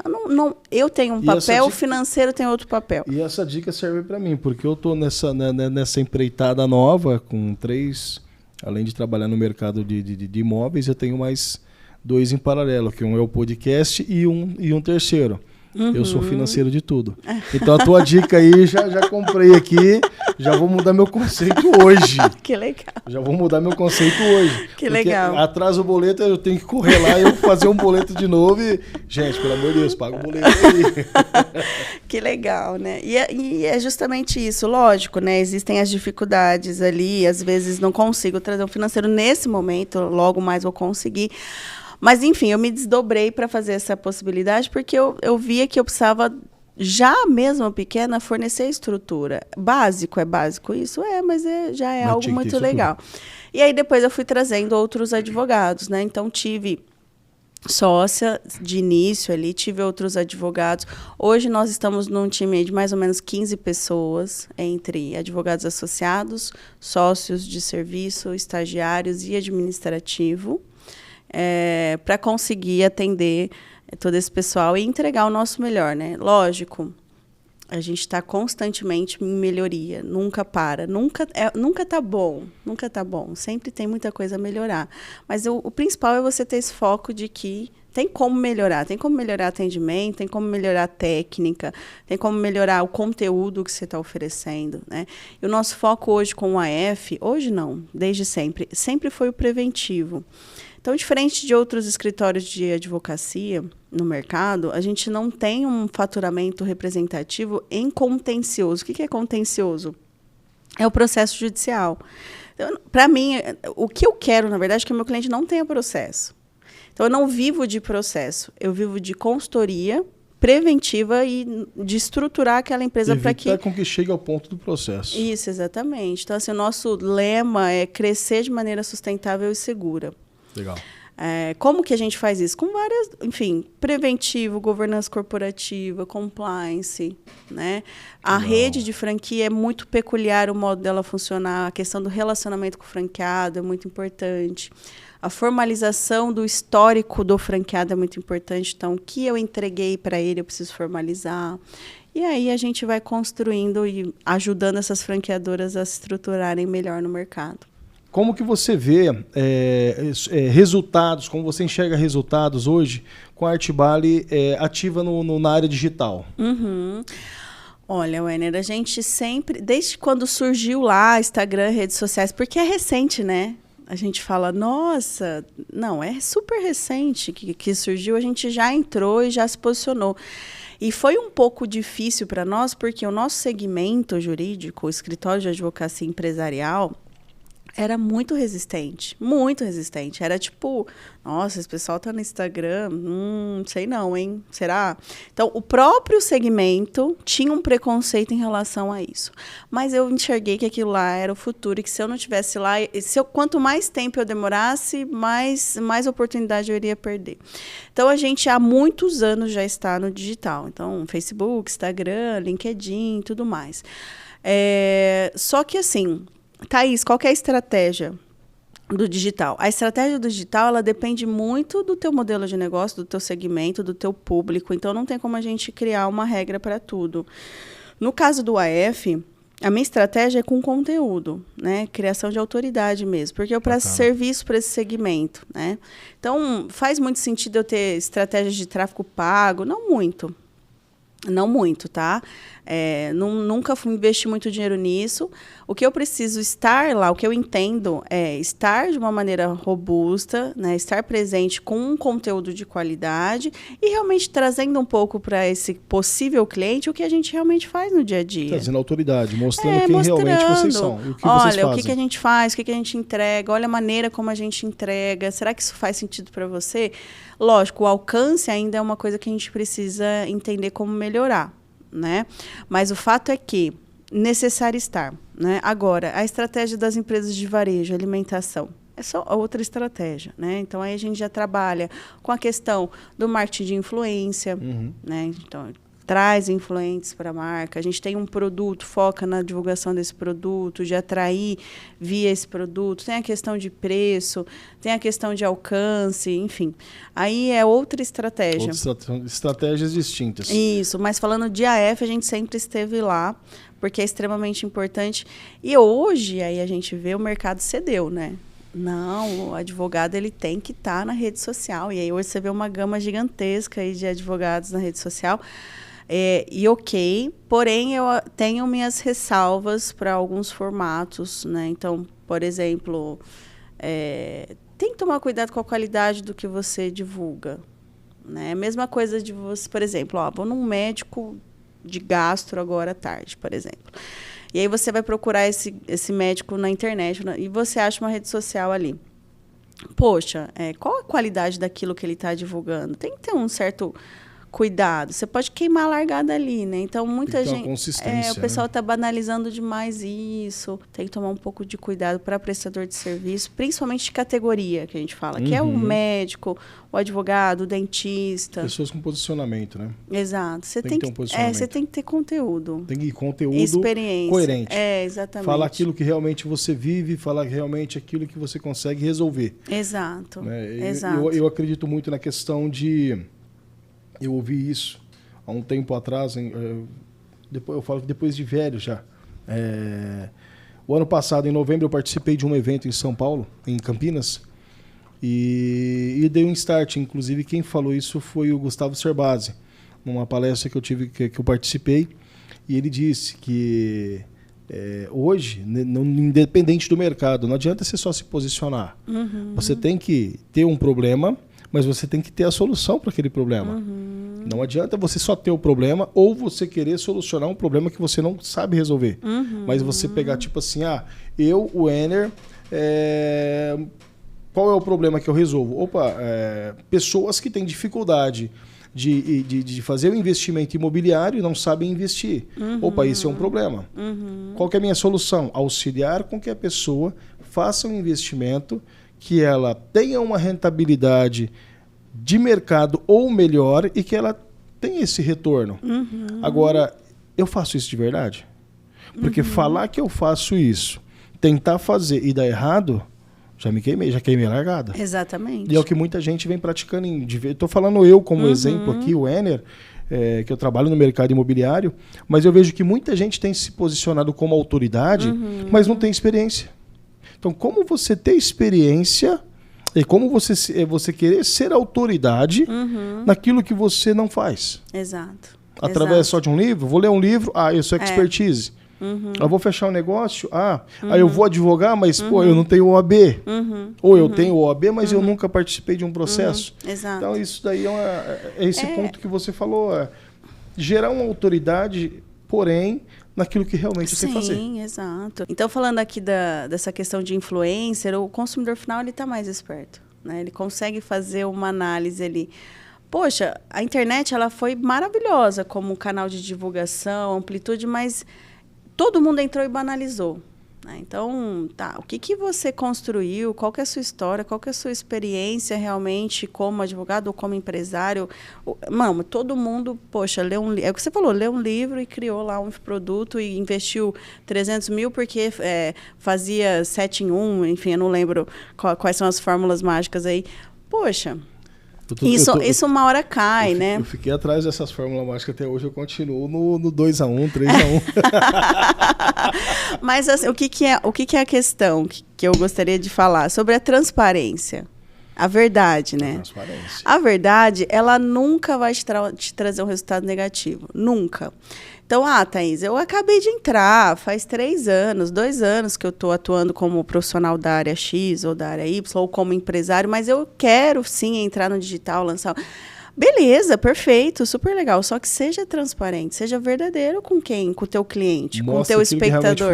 Eu tenho um papel, o financeiro tem outro papel. E essa dica serve para mim, porque eu estou nessa empreitada nova, com 3, além de trabalhar no mercado de imóveis, eu tenho mais 2 em paralelo, que um é o podcast e um terceiro. Eu sou financeiro de tudo. Então a tua dica aí, já comprei aqui, já vou mudar meu conceito hoje. Que legal. Já vou mudar meu conceito hoje. Que legal. Atrasa o boleto, eu tenho que correr lá e eu fazer um boleto de novo e... Gente, pelo amor de Deus, paga o boleto aí. Que legal, né? E é justamente isso, lógico, né? Existem as dificuldades ali, às vezes não consigo trazer um financeiro nesse momento, logo mais vou conseguir. Mas, enfim, eu me desdobrei para fazer essa possibilidade porque eu via que eu precisava, já mesmo pequena, fornecer estrutura. Básico, é básico isso? Mas já é algo muito legal. E aí, depois, eu fui trazendo outros advogados, né? Então, tive sócia de início ali, tive outros advogados. Hoje, nós estamos num time de mais ou menos 15 pessoas, entre advogados associados, sócios de serviço, estagiários e administrativo. Para conseguir atender todo esse pessoal e entregar o nosso melhor, né? Lógico, a gente está constantemente em melhoria, nunca para, nunca tá bom, sempre tem muita coisa a melhorar. Mas o principal é você ter esse foco de que tem como melhorar atendimento, tem como melhorar a técnica, tem como melhorar o conteúdo que você está oferecendo, né? E o nosso foco hoje com o AF, hoje não, desde sempre foi o preventivo. Então, diferente de outros escritórios de advocacia no mercado, a gente não tem um faturamento representativo em contencioso. O que é contencioso? É o processo judicial. Então, para mim, o que eu quero, na verdade, é que o meu cliente não tenha processo. Então, eu não vivo de processo, eu vivo de consultoria preventiva e de estruturar aquela empresa para que... Evitar com que chegue ao ponto do processo. Isso, exatamente. Então, assim, o nosso lema é crescer de maneira sustentável e segura. Legal. Como que a gente faz isso? Com várias, enfim, preventivo, governança corporativa, compliance, né? A rede de franquia é muito peculiar o modo dela funcionar, a questão do relacionamento com o franqueado é muito importante. A formalização do histórico do franqueado é muito importante. Então, o que eu entreguei para ele, eu preciso formalizar. E aí a gente vai construindo e ajudando essas franqueadoras a se estruturarem melhor no mercado. Como que você vê resultados, como você enxerga resultados hoje com a Artbali ativa na área digital? Olha, Werner, a gente sempre, desde quando surgiu lá Instagram, redes sociais, porque é recente, né? A gente fala, nossa, não, é super recente que surgiu, a gente já entrou e já se posicionou. E foi um pouco difícil para nós, porque o nosso segmento jurídico, o escritório de advocacia empresarial, era muito resistente. Era tipo, nossa, esse pessoal tá no Instagram, sei não, hein? Será? Então, o próprio segmento tinha um preconceito em relação a isso. Mas eu enxerguei que aquilo lá era o futuro e que se eu não estivesse lá, quanto mais tempo eu demorasse, mais oportunidade eu iria perder. Então, a gente há muitos anos já está no digital. Então, Facebook, Instagram, LinkedIn, tudo mais. Só que, assim... Thaís, qual que é a estratégia do digital? A estratégia do digital, ela depende muito do teu modelo de negócio, do teu segmento, do teu público. Então, não tem como a gente criar uma regra para tudo. No caso do AF, a minha estratégia é com conteúdo, né? Criação de autoridade mesmo, porque eu presto serviço para esse segmento, né? Então, faz muito sentido eu ter estratégias de tráfego pago? Não muito, tá? Nunca investi muito dinheiro nisso. O que eu preciso estar lá, o que eu entendo é estar de uma maneira robusta, né? Estar presente com um conteúdo de qualidade e realmente trazendo um pouco para esse possível cliente o que a gente realmente faz no dia a dia. Trazendo autoridade, mostrando quem realmente vocês são. E o que olha, vocês fazem. O que a gente faz, o que a gente entrega, olha a maneira como a gente entrega. Será que isso faz sentido para você? Lógico, o alcance ainda é uma coisa que a gente precisa entender como melhorar, né? Mas o fato é que necessário estar, né? Agora, a estratégia das empresas de varejo, alimentação, é só outra estratégia, né? Então, aí a gente já trabalha com a questão do marketing de influência, né? Então, traz influentes para a marca. A gente tem um produto, foca na divulgação desse produto, de atrair via esse produto. Tem a questão de preço, tem a questão de alcance, enfim. Aí é outra estratégia. Estratégias distintas. Isso, mas falando de AF, a gente sempre esteve lá, porque é extremamente importante. E hoje, aí a gente vê, o mercado cedeu, né? Não, o advogado ele tem que estar na rede social. E aí hoje você vê uma gama gigantesca aí de advogados na rede social. E ok, porém eu tenho minhas ressalvas para alguns formatos, né? Então, por exemplo, tem que tomar cuidado com a qualidade do que você divulga, né? Mesma coisa de você, por exemplo, vou num médico de gastro agora à tarde, por exemplo. E aí você vai procurar esse médico na internet e você acha uma rede social ali. Poxa, qual a qualidade daquilo que ele está divulgando? Tem que ter um certo cuidado. Você pode queimar a largada ali, né? Então, muita gente... consistência, o pessoal está banalizando demais isso. Tem que tomar um pouco de cuidado para prestador de serviço, principalmente de categoria, que a gente fala, que é o médico, o advogado, o dentista. Pessoas com posicionamento, né? Exato. Você tem que ter um posicionamento. Você tem que ter conteúdo. Tem que ter conteúdo experiência. Coerente. Exatamente. Falar aquilo que realmente você vive, falar realmente aquilo que você consegue resolver. Exato. Né? Exato. Eu acredito muito na questão de... Eu ouvi isso há um tempo atrás, eu falo que depois de velho já. O ano passado, em novembro, eu participei de um evento em São Paulo, em Campinas, e dei um start. Inclusive, quem falou isso foi o Gustavo Cerbasi, numa palestra que eu participei, e ele disse que hoje, independente do mercado, não adianta você só se posicionar. Uhum. Você tem que ter um problema, mas você tem que ter a solução para aquele problema. Uhum. Não adianta você só ter o problema ou você querer solucionar um problema que você não sabe resolver. Uhum. Mas você pegar tipo assim, o Enner, qual é o problema que eu resolvo? Pessoas que têm dificuldade de fazer o investimento imobiliário e não sabem investir. Uhum. Esse é um problema. Uhum. Qual que é a minha solução? Auxiliar com que a pessoa faça um investimento que ela tenha uma rentabilidade de mercado ou melhor e que ela tenha esse retorno. Uhum. Agora, eu faço isso de verdade? Porque falar que eu faço isso, tentar fazer e dar errado, já queimei a largada. Exatamente. E é o que muita gente vem praticando. Estou falando eu como exemplo aqui, o Enner, que eu trabalho no mercado imobiliário, mas eu vejo que muita gente tem se posicionado como autoridade, mas não tem experiência. Então, como você ter experiência e como você querer ser autoridade naquilo que você não faz? Exato. Através só de um livro? Vou ler um livro, eu sou expertise. Eu vou fechar um negócio, aí eu vou advogar, mas eu não tenho OAB. Ou eu tenho OAB, mas eu nunca participei de um processo. Exato. Então, isso daí é esse ponto que você falou. Gerar uma autoridade, porém... naquilo que realmente você tem que fazer. Sim, exato. Então, falando aqui dessa questão de influencer, o consumidor final ele está mais esperto, né? Ele consegue fazer uma análise ali. Poxa, a internet ela foi maravilhosa como canal de divulgação, amplitude, mas todo mundo entrou e banalizou. Então, o que você construiu, qual que é a sua história, qual que é a sua experiência realmente como advogado ou como empresário? Mano, todo mundo, leu um livro, é o que você falou, leu um livro e criou lá um produto e investiu 300 mil porque fazia 7 em 1, enfim, eu não lembro quais são as fórmulas mágicas aí. Poxa... Isso uma hora cai, né? Eu fiquei atrás dessas fórmulas mágicas até hoje, eu continuo no 2-1, 3-1. Mas assim, o que é a questão que eu gostaria de falar? Sobre a transparência. A verdade, né? Transparência. A verdade, ela nunca vai te trazer um resultado negativo. Nunca. Então, Thaís, eu acabei de entrar, faz 3 anos, 2 anos que eu estou atuando como profissional da área X ou da área Y, ou como empresário, mas eu quero, sim, entrar no digital, lançar... Beleza, perfeito, super legal. Só que seja transparente, seja verdadeiro com quem? Com o teu cliente, com o teu espectador.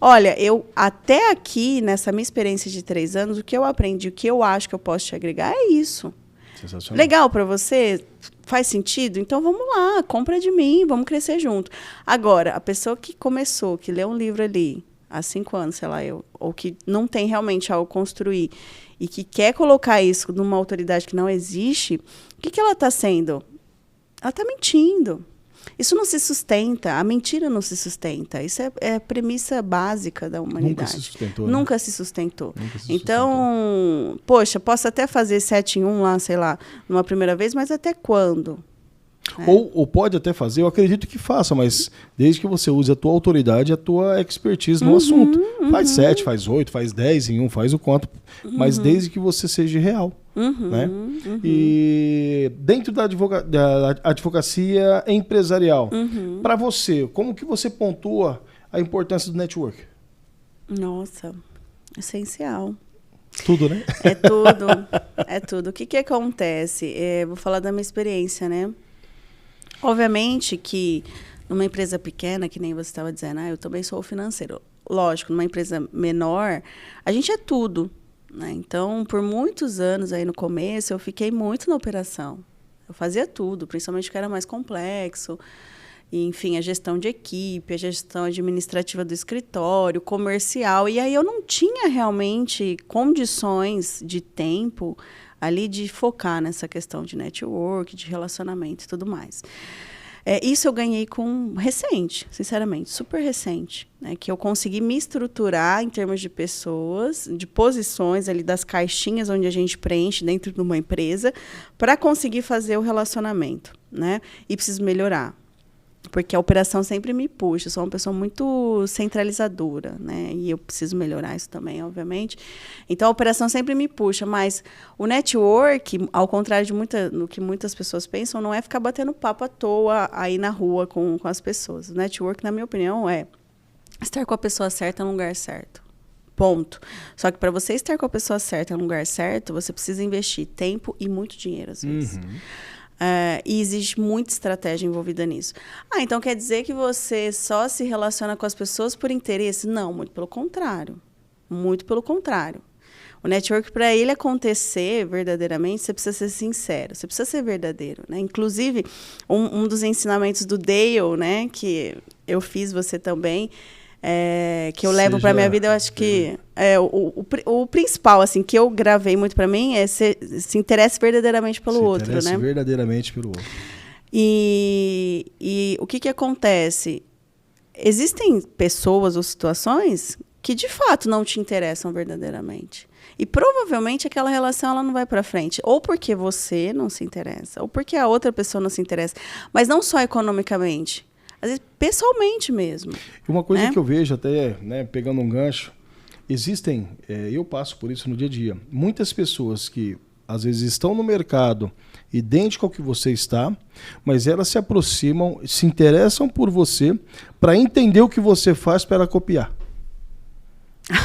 Olha, eu até aqui, nessa minha experiência de 3 anos, o que eu aprendi, o que eu acho que eu posso te agregar é isso. Sensacional. Legal para você? Faz sentido? Então vamos lá, compra de mim, vamos crescer junto. Agora, a pessoa que começou, que leu um livro ali há 5 anos, sei lá, ou que não tem realmente algo construir e que quer colocar isso numa autoridade que não existe, o que ela está sendo? Ela está mentindo. Isso não se sustenta, a mentira não se sustenta. Isso é premissa básica da humanidade. Nunca se sustentou. Nunca se sustentou. Então, poxa, posso até fazer 7 em 1 lá, sei lá, numa primeira vez, mas até quando? Ou pode até fazer, eu acredito que faça, mas desde que você use a tua autoridade, a tua expertise no assunto. Faz 7, faz 8, faz 10 em um, faz o quanto. Mas desde que você seja real. Né? E dentro da advocacia empresarial, para você, como que você pontua a importância do network? Nossa, essencial. Tudo, né? É tudo, é tudo. O que acontece? Vou falar da minha experiência, né? Obviamente que numa empresa pequena, que nem você estava dizendo, eu também sou financeiro. Lógico, numa empresa menor, a gente é tudo, né? Então, por muitos anos aí no começo, eu fiquei muito na operação. Eu fazia tudo, principalmente o que era mais complexo. E, enfim, a gestão de equipe, a gestão administrativa do escritório, comercial. E aí eu não tinha realmente condições de tempo ali de focar nessa questão de network, de relacionamento e tudo mais. Isso eu ganhei recente, sinceramente, super recente, né? Que eu consegui me estruturar em termos de pessoas, de posições ali das caixinhas onde a gente preenche dentro de uma empresa para conseguir fazer o relacionamento, né? E preciso melhorar. Porque a operação sempre me puxa, eu sou uma pessoa muito centralizadora, né? E eu preciso melhorar isso também, obviamente. Então, a operação sempre me puxa, mas o network, ao contrário do que muitas pessoas pensam, não é ficar batendo papo à toa aí na rua com as pessoas. O network, na minha opinião, é estar com a pessoa certa no lugar certo. Ponto. Só que para você estar com a pessoa certa no lugar certo, você precisa investir tempo e muito dinheiro, às vezes. E existe muita estratégia envolvida nisso. Então quer dizer que você só se relaciona com as pessoas por interesse? Não, muito pelo contrário. Muito pelo contrário. O network, para ele acontecer verdadeiramente, você precisa ser sincero, você precisa ser verdadeiro, né? Inclusive, um dos ensinamentos do Dale, né, que eu fiz, você também, que eu levo para minha vida, eu acho que o principal, assim, que eu gravei muito para mim é se interesse verdadeiramente pelo outro, né? Se interesse verdadeiramente pelo outro. E o que acontece? Existem pessoas ou situações que, de fato, não te interessam verdadeiramente. E, provavelmente, aquela relação ela não vai para frente. Ou porque você não se interessa, ou porque a outra pessoa não se interessa. Mas não só economicamente. Às vezes, pessoalmente mesmo. Uma coisa que eu vejo até, né, pegando um gancho, existem, eu passo por isso no dia a dia, muitas pessoas que às vezes estão no mercado idêntico ao que você está, mas elas se aproximam, se interessam por você para entender o que você faz para copiar.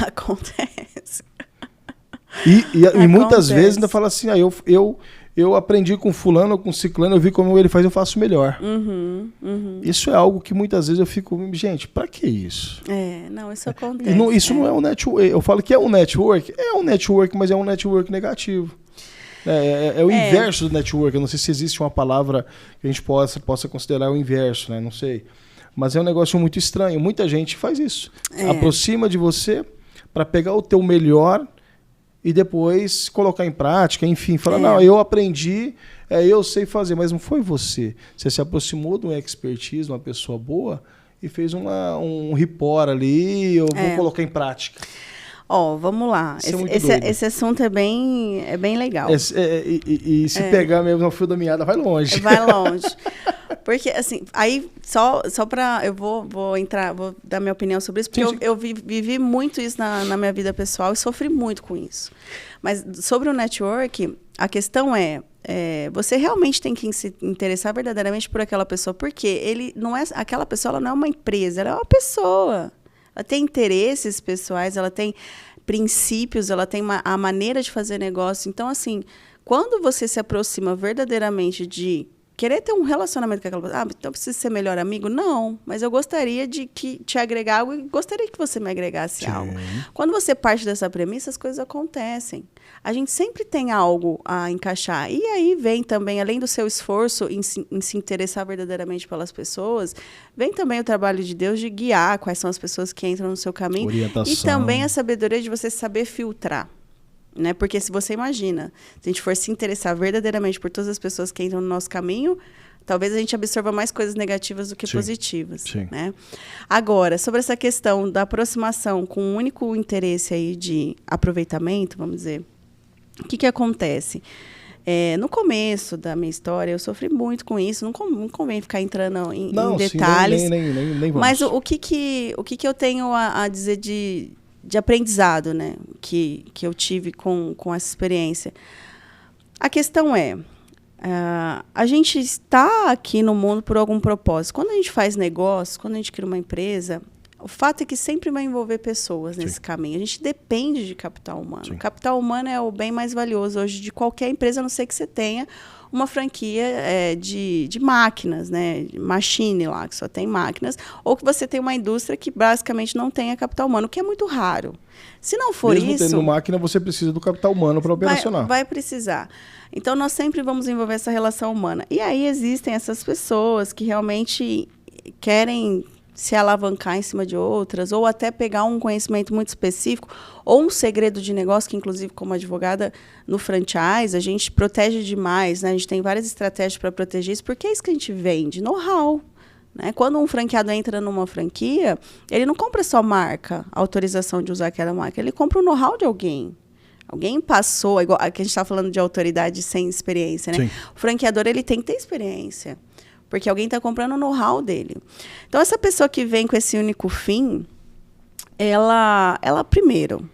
Acontece. E muitas vezes ainda fala assim, eu aprendi com fulano ou com ciclano, eu vi como ele faz, eu faço melhor. Isso é algo que muitas vezes eu fico, gente, pra que isso? Não, isso acontece. Isso não é um network. Eu falo que é um network, mas é um network negativo. É o inverso do network. Eu não sei se existe uma palavra que a gente possa considerar o inverso, né? Não sei. Mas é um negócio muito estranho. Muita gente faz isso. Aproxima de você para pegar o teu melhor e depois colocar em prática, enfim, falar, não, eu aprendi, eu sei fazer, mas não foi você. Você se aproximou de uma expertise, uma pessoa boa, e fez um report ali, eu vou colocar em prática. Vamos lá. Esse assunto é bem legal. E se pegar mesmo no fio da meada, vai longe. Vai longe. Porque, assim, aí, só para... Eu vou dar minha opinião sobre isso, porque eu vivi muito isso na minha vida pessoal e sofri muito com isso. Mas sobre o network, a questão você realmente tem que se interessar verdadeiramente por aquela pessoa, porque aquela pessoa ela não é uma empresa, ela é uma pessoa. Ela tem interesses pessoais, ela tem princípios, ela tem a maneira de fazer negócio. Então, assim, quando você se aproxima verdadeiramente de querer ter um relacionamento com aquela pessoa, então eu preciso ser melhor amigo? Não, mas eu gostaria de te agregar algo e gostaria que você me agregasse algo. Quando você parte dessa premissa, as coisas acontecem. A gente sempre tem algo a encaixar. E aí vem também, além do seu esforço em se interessar verdadeiramente pelas pessoas, vem também o trabalho de Deus de guiar quais são as pessoas que entram no seu caminho. Orientação. E também a sabedoria de você saber filtrar. Né? Porque se você imagina, se a gente for se interessar verdadeiramente por todas as pessoas que entram no nosso caminho, talvez a gente absorva mais coisas negativas do que positivas. Né? Agora, sobre essa questão da aproximação com um único interesse aí de aproveitamento, vamos dizer, o que acontece? No começo da minha história, eu sofri muito com isso. Não convém ficar entrando em detalhes. Nem vamos. Mas o que eu tenho a dizer de aprendizado, né, que eu tive com essa experiência. A questão é, a gente está aqui no mundo por algum propósito. Quando a gente faz negócio, quando a gente cria uma empresa, o fato é que sempre vai envolver pessoas nesse caminho. A gente depende de capital humano. Sim. Capital humano é o bem mais valioso hoje de qualquer empresa, a não ser que você tenha uma franquia de máquinas, né? Machine lá, que só tem máquinas, ou que você tem uma indústria que basicamente não tenha capital humano, o que é muito raro. Se não for mesmo isso... Mesmo tendo máquina, você precisa do capital humano para operacionar. Vai precisar. Então, nós sempre vamos envolver essa relação humana. E aí existem essas pessoas que realmente querem se alavancar em cima de outras, ou até pegar um conhecimento muito específico, ou um segredo de negócio, que, inclusive, como advogada no franchise, a gente protege demais, né? A gente tem várias estratégias para proteger isso, porque é isso que a gente vende, know-how. Né? Quando um franqueado entra numa franquia, ele não compra só marca, autorização de usar aquela marca, ele compra o know-how de alguém. Alguém passou, igual a que a gente está falando de autoridade sem experiência, né? Sim. O franqueador, ele tem que ter experiência, porque alguém está comprando o know-how dele. Então, essa pessoa que vem com esse único fim, ela primeiro,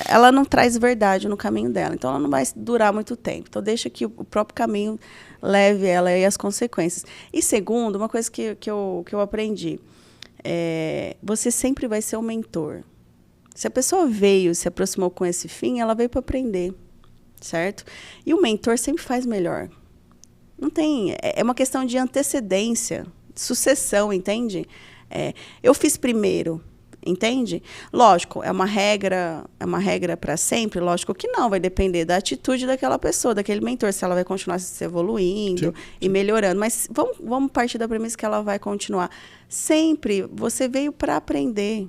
ela não traz verdade no caminho dela. Então, ela não vai durar muito tempo. Então, deixa que o próprio caminho leve ela e as consequências. E segundo, uma coisa que eu aprendi, você sempre vai ser o mentor. Se a pessoa se aproximou com esse fim, ela veio para aprender, certo? E o mentor sempre faz melhor. Não tem, é uma questão de antecedência, de sucessão, entende? Eu fiz primeiro, entende? Lógico, é uma regra para sempre? Lógico que não, vai depender da atitude daquela pessoa, daquele mentor, se ela vai continuar se evoluindo e melhorando. Mas vamos partir da premissa que ela vai continuar. Sempre você veio para aprender.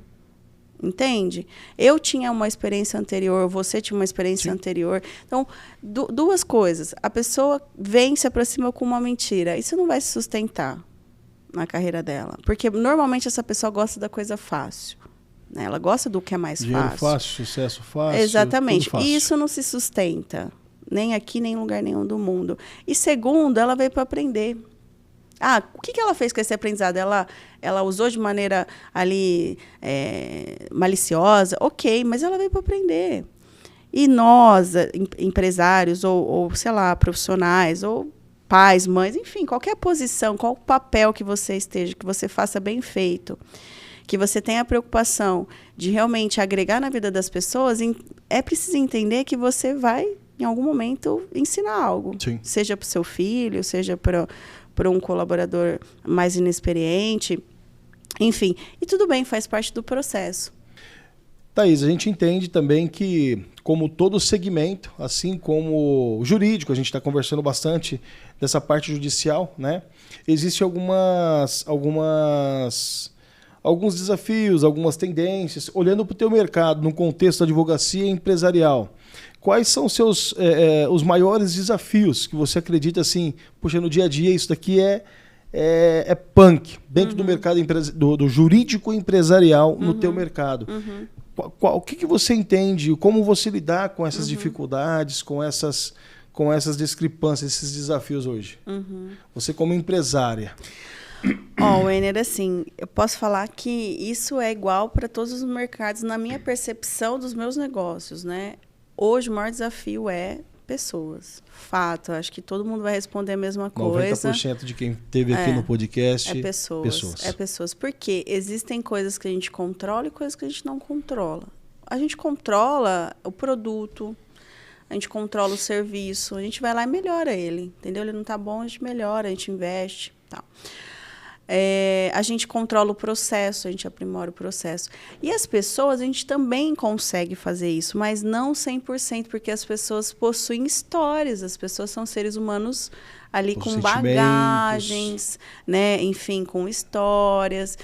Entende? Eu tinha uma experiência anterior, você tinha uma experiência anterior. Então, duas coisas. A pessoa vem e se aproxima com uma mentira. Isso não vai se sustentar na carreira dela. Porque, normalmente, essa pessoa gosta da coisa fácil. Né? Ela gosta do que é mais Dinheiro fácil. Fácil, sucesso fácil. Exatamente. Fácil. E isso não se sustenta. Nem aqui, nem em lugar nenhum do mundo. E, segundo, ela veio para aprender. O que ela fez com esse aprendizado? Ela usou de maneira ali maliciosa? Ok, mas ela veio para aprender. E nós, empresários, ou, sei lá, profissionais, ou pais, mães, enfim, qualquer posição, qual papel que você esteja, que você faça bem feito, que você tenha a preocupação de realmente agregar na vida das pessoas, é preciso entender que você vai, em algum momento, ensinar algo. Sim. Seja para o seu filho, seja para um colaborador mais inexperiente, enfim. E tudo bem, faz parte do processo. Thaís, a gente entende também que, como todo segmento, assim como o jurídico, a gente está conversando bastante dessa parte judicial, né? Existem alguns desafios, algumas tendências. Olhando para o teu mercado, no contexto da advocacia empresarial, quais são os maiores desafios que você acredita, assim, puxa, no dia a dia isso daqui é punk dentro do mercado do jurídico empresarial no teu mercado? O que você entende? Como você lidar com essas dificuldades, com essas discrepâncias, esses desafios hoje? Você como empresária. Wenner, assim, eu posso falar que isso é igual para todos os mercados na minha percepção dos meus negócios, né? Hoje o maior desafio é pessoas. Fato, acho que todo mundo vai responder a mesma coisa. 90% de quem esteve aqui no podcast é pessoas. É pessoas. Porque existem coisas que a gente controla e coisas que a gente não controla. A gente controla o produto, a gente controla o serviço, a gente vai lá e melhora ele, entendeu? Ele não está bom, a gente melhora, a gente investe, tal. A gente controla o processo, a gente aprimora o processo. E as pessoas, a gente também consegue fazer isso, mas não 100%, porque as pessoas possuem histórias, as pessoas são seres humanos ali com bagagens, né? Enfim, com histórias,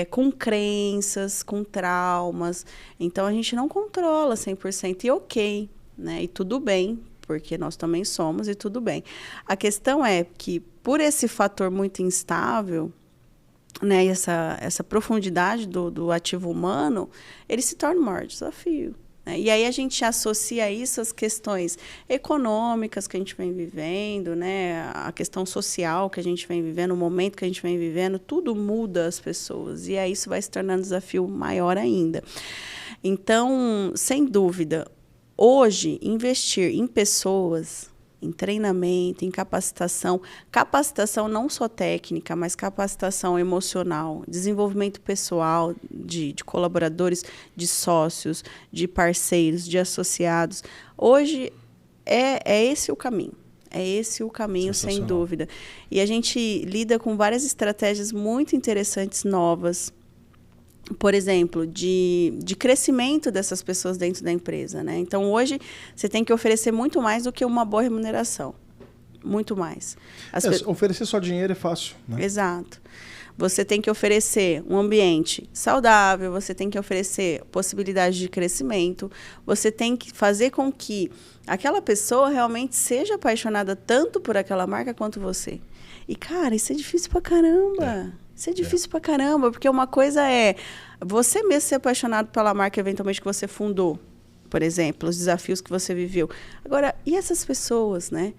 com crenças, com traumas. Então, a gente não controla 100%, e ok, né? E tudo bem, porque nós também somos, e tudo bem. A questão é que, por esse fator muito instável, né, essa profundidade do ativo humano, ele se torna o maior desafio. Né? E aí a gente associa isso às questões econômicas que a gente vem vivendo, né, a questão social que a gente vem vivendo, o momento que a gente vem vivendo, tudo muda as pessoas. E aí isso vai se tornando um desafio maior ainda. Então, sem dúvida, hoje, investir em pessoas, em treinamento, em capacitação não só técnica, mas capacitação emocional, desenvolvimento pessoal de colaboradores, de sócios, de parceiros, de associados. Hoje é esse o caminho. É esse o caminho, sem dúvida. E a gente lida com várias estratégias muito interessantes, novas. Por exemplo, de crescimento dessas pessoas dentro da empresa, né? Então, hoje, você tem que oferecer muito mais do que uma boa remuneração. Muito mais. Oferecer só dinheiro é fácil, né? Exato. Você tem que oferecer um ambiente saudável, você tem que oferecer possibilidade de crescimento, você tem que fazer com que aquela pessoa realmente seja apaixonada tanto por aquela marca quanto você. E, cara, isso é difícil pra caramba. Isso é difícil pra caramba, porque uma coisa é você mesmo ser apaixonado pela marca, eventualmente, que você fundou, por exemplo, os desafios que você viveu. Agora, e essas pessoas, né?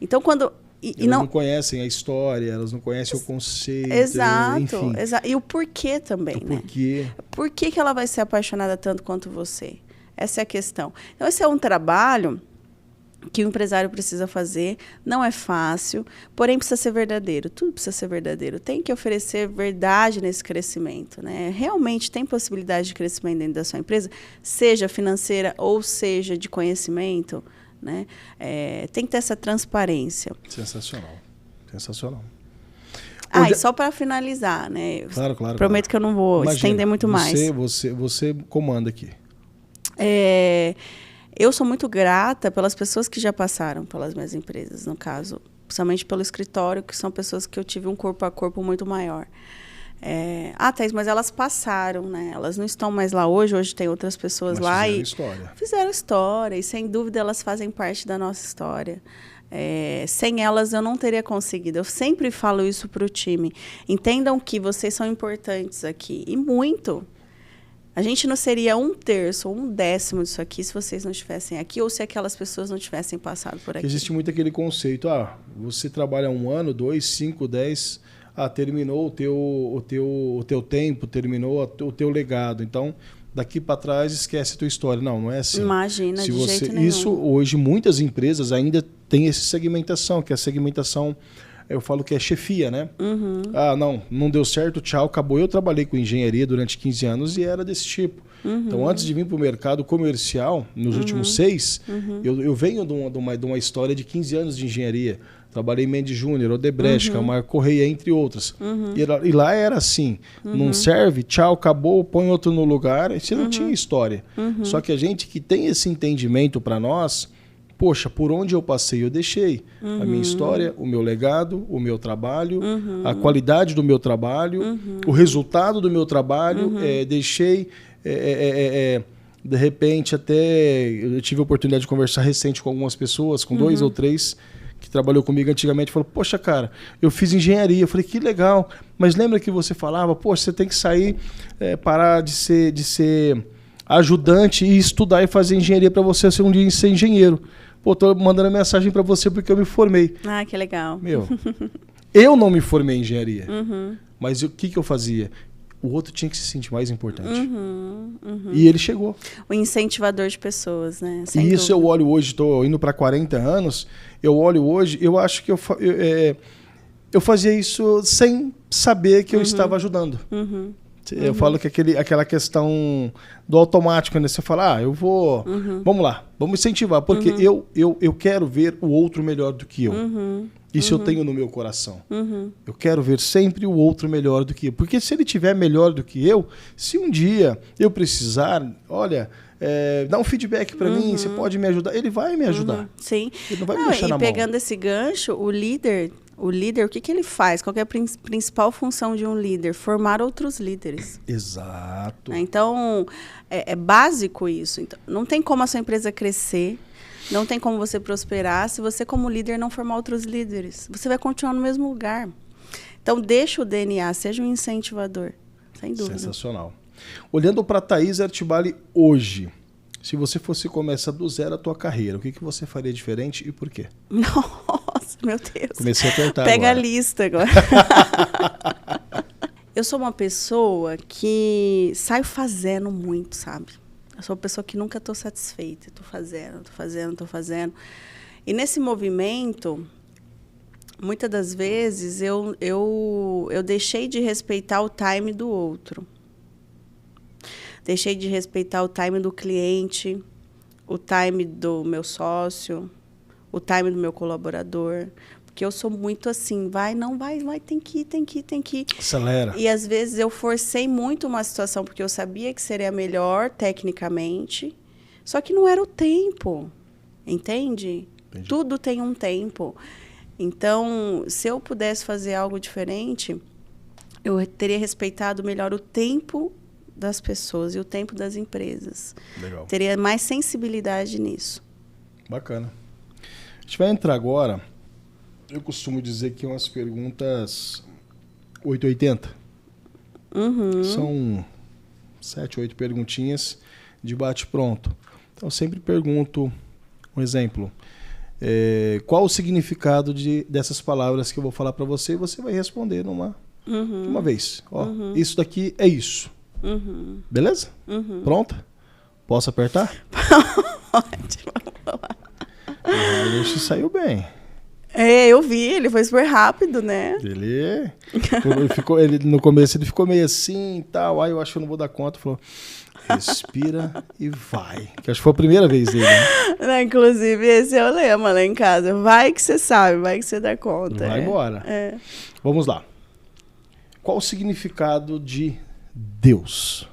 Então, quando... Elas não conhecem a história, elas não conhecem o conceito. Exato, enfim. Exato. E o porquê também, né? Porquê. Por que ela vai ser apaixonada tanto quanto você? Essa é a questão. Então, esse é um trabalho que o empresário precisa fazer. Não é fácil, porém precisa ser verdadeiro. Tudo precisa ser verdadeiro. Tem que oferecer verdade nesse crescimento, né? Realmente tem possibilidade de crescimento dentro da sua empresa, seja financeira ou seja de conhecimento, né? Tem que ter essa transparência. Sensacional. Sensacional. E só para finalizar, né? Claro. Prometo que eu não vou estender muito mais. Você comanda aqui. Eu sou muito grata pelas pessoas que já passaram pelas minhas empresas, no caso, principalmente pelo escritório, que são pessoas que eu tive um corpo a corpo muito maior. Thaís, mas elas passaram, né? Elas não estão mais lá hoje tem outras pessoas lá e fizeram história, e sem dúvida elas fazem parte da nossa história. Sem elas eu não teria conseguido. Eu sempre falo isso para o time. Entendam que vocês são importantes aqui, e muito. A gente não seria 1/3 ou 1/10 disso aqui se vocês não estivessem aqui ou se aquelas pessoas não tivessem passado por aqui. Existe muito aquele conceito, você trabalha 1 ano, 2, 5, 10, terminou o teu tempo, terminou o teu legado. Então, daqui para trás, esquece a tua história. Não é assim. Imagina, de jeito nenhum. Isso, hoje, muitas empresas ainda têm essa segmentação, que é a segmentação... Eu falo que é chefia, né? Uhum. Não deu certo, tchau, acabou. Eu trabalhei com engenharia durante 15 anos e era desse tipo. Uhum. Então, antes de vir para o mercado comercial, nos últimos 6, eu venho de uma história de 15 anos de engenharia. Trabalhei em Mendes Júnior, Odebrecht, Camargo Correia, entre outras. E lá era assim, não serve, tchau, acabou, põe outro no lugar. Você não tinha história. Só que a gente que tem esse entendimento para nós... Poxa, por onde eu passei, eu deixei a minha história, o meu legado, o meu trabalho, a qualidade do meu trabalho, o resultado do meu trabalho. Deixei, de repente, até... Eu tive a oportunidade de conversar recente com algumas pessoas, com 2 ou 3, que trabalhou comigo antigamente. Falou, poxa, cara, eu fiz engenharia. Eu falei, que legal. Mas lembra que você falava, poxa, você tem que sair, parar de ser ajudante e estudar e fazer engenharia para você ser um dia ser engenheiro. Pô, tô mandando mensagem para você porque eu me formei. Que legal. Eu não me formei em engenharia. Mas o que eu fazia? O outro tinha que se sentir mais importante. E ele chegou. O incentivador de pessoas, né? Sem dúvida. Eu olho hoje, estou indo para 40 anos, eu olho hoje, eu acho que eu fazia isso sem saber que eu estava ajudando. Eu falo que aquela questão do automático, né? Você fala, eu vou... Vamos lá, vamos incentivar, porque eu quero ver o outro melhor do que eu. Isso eu tenho no meu coração. Eu quero ver sempre o outro melhor do que eu. Porque se ele tiver melhor do que eu, se um dia eu precisar, olha... dá um feedback para mim, você pode me ajudar? Ele vai me ajudar. Sim. Ele não vai me deixar na mão. E pegando esse gancho, o líder, o que ele faz? Qual que é a principal função de um líder? Formar outros líderes. Exato. Então, é básico isso. Então, não tem como a sua empresa crescer, não tem como você prosperar se você, como líder, não formar outros líderes. Você vai continuar no mesmo lugar. Então, deixa o DNA, seja um incentivador. Sem dúvida. Sensacional. Olhando para a Thaís Artibali hoje, se você fosse começar do zero a tua carreira, o que você faria diferente e por quê? Nossa, meu Deus. Comecei a apertar Pega agora. A lista agora. Eu sou uma pessoa que saio fazendo muito, sabe? Eu sou uma pessoa que nunca estou satisfeita. Estou fazendo. E nesse movimento, muitas das vezes, eu deixei de respeitar o time do outro. Deixei de respeitar o time do cliente, o time do meu sócio, o time do meu colaborador. Porque eu sou muito assim, vai, tem que ir. Acelera. E às vezes eu forcei muito uma situação, porque eu sabia que seria melhor tecnicamente, só que não era o tempo, entende? Entendi. Tudo tem um tempo. Então, se eu pudesse fazer algo diferente, eu teria respeitado melhor o tempo das pessoas e o tempo das empresas. Legal. Teria mais sensibilidade nisso. Bacana. A gente vai entrar agora, eu costumo dizer que umas perguntas 880. São 7, 8 perguntinhas de bate-pronto. Então, eu sempre pergunto, um exemplo, qual o significado dessas palavras que eu vou falar para você, e você vai responder de uma vez. Ó, isso daqui é isso. Beleza? Pronta? Posso apertar? Pode, vamos lá. A gente saiu bem. Eu vi, ele foi super rápido, né? No começo ele ficou meio assim e tal, aí eu acho que eu não vou dar conta, falou, respira e vai. Que acho que foi a primeira vez dele, né? Inclusive, esse é o lema lá em casa. Vai que você sabe, vai que você dá conta. Vai embora. Vamos lá. Qual o significado de Deus?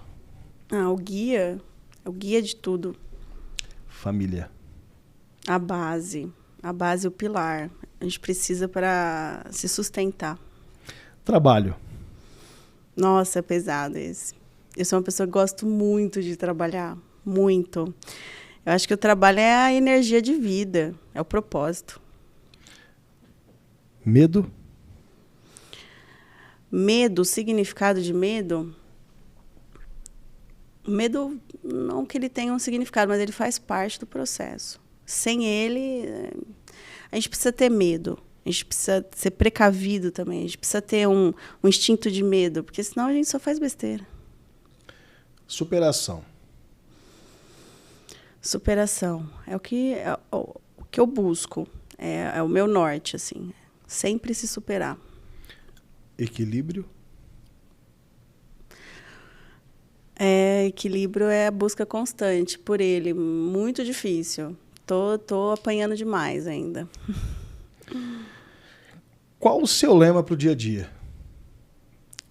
O guia. É o guia de tudo. Família. A base, o pilar. A gente precisa para se sustentar. Trabalho. Nossa, é pesado esse. Eu sou uma pessoa que gosto muito de trabalhar. Muito. Eu acho que o trabalho é a energia de vida. É o propósito. Medo. Medo, o significado de medo... Medo, não que ele tenha um significado, mas ele faz parte do processo. Sem ele, a gente precisa ter medo. A gente precisa ser precavido também. A gente precisa ter um instinto de medo, porque senão a gente só faz besteira. Superação. Superação. É o que eu busco. É o meu norte, assim. Sempre se superar. Equilíbrio. Equilíbrio é a busca constante por ele. Muito difícil. Tô apanhando demais ainda. Qual o seu lema para o dia a dia?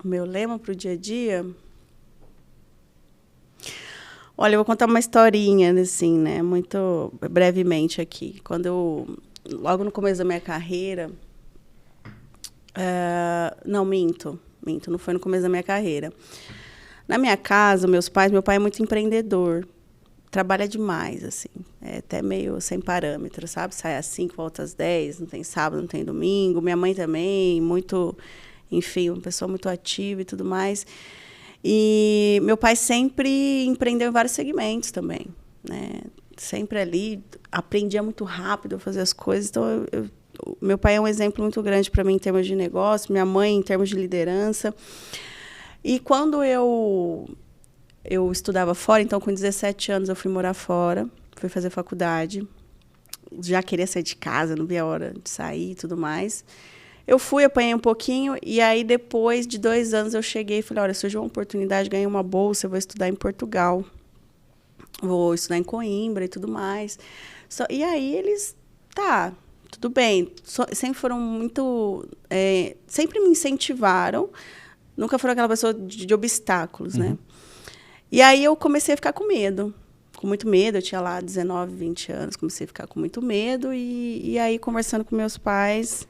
O meu lema para o dia a dia? Olha, eu vou contar uma historinha, assim, né? Muito brevemente aqui. Logo no começo da minha carreira... não, minto. Não foi no começo da minha carreira. Na minha casa, meu pai é muito empreendedor. Trabalha demais, assim. É até meio sem parâmetro, sabe? Sai às 5, volta às 10, não tem sábado, não tem domingo. Minha mãe também, enfim, uma pessoa muito ativa e tudo mais. E meu pai sempre empreendeu em vários segmentos também, né? Sempre ali, aprendia muito rápido a fazer as coisas. Então, meu pai é um exemplo muito grande para mim em termos de negócio, minha mãe em termos de liderança. E quando eu estudava fora, então com 17 anos eu fui morar fora, fui fazer faculdade, já queria sair de casa, não via a hora de sair e tudo mais. Eu fui, apanhei um pouquinho, e aí depois de 2 anos eu cheguei e falei, olha, surgiu uma oportunidade, ganhei uma bolsa, eu vou estudar em Portugal, vou estudar em Coimbra e tudo mais. E aí eles, tudo bem, sempre foram muito, sempre me incentivaram, nunca foram aquela pessoa de obstáculos, né? E aí eu comecei a ficar com muito medo. Eu tinha lá 19, 20 anos, comecei a ficar com muito medo. E aí, conversando com meus pais,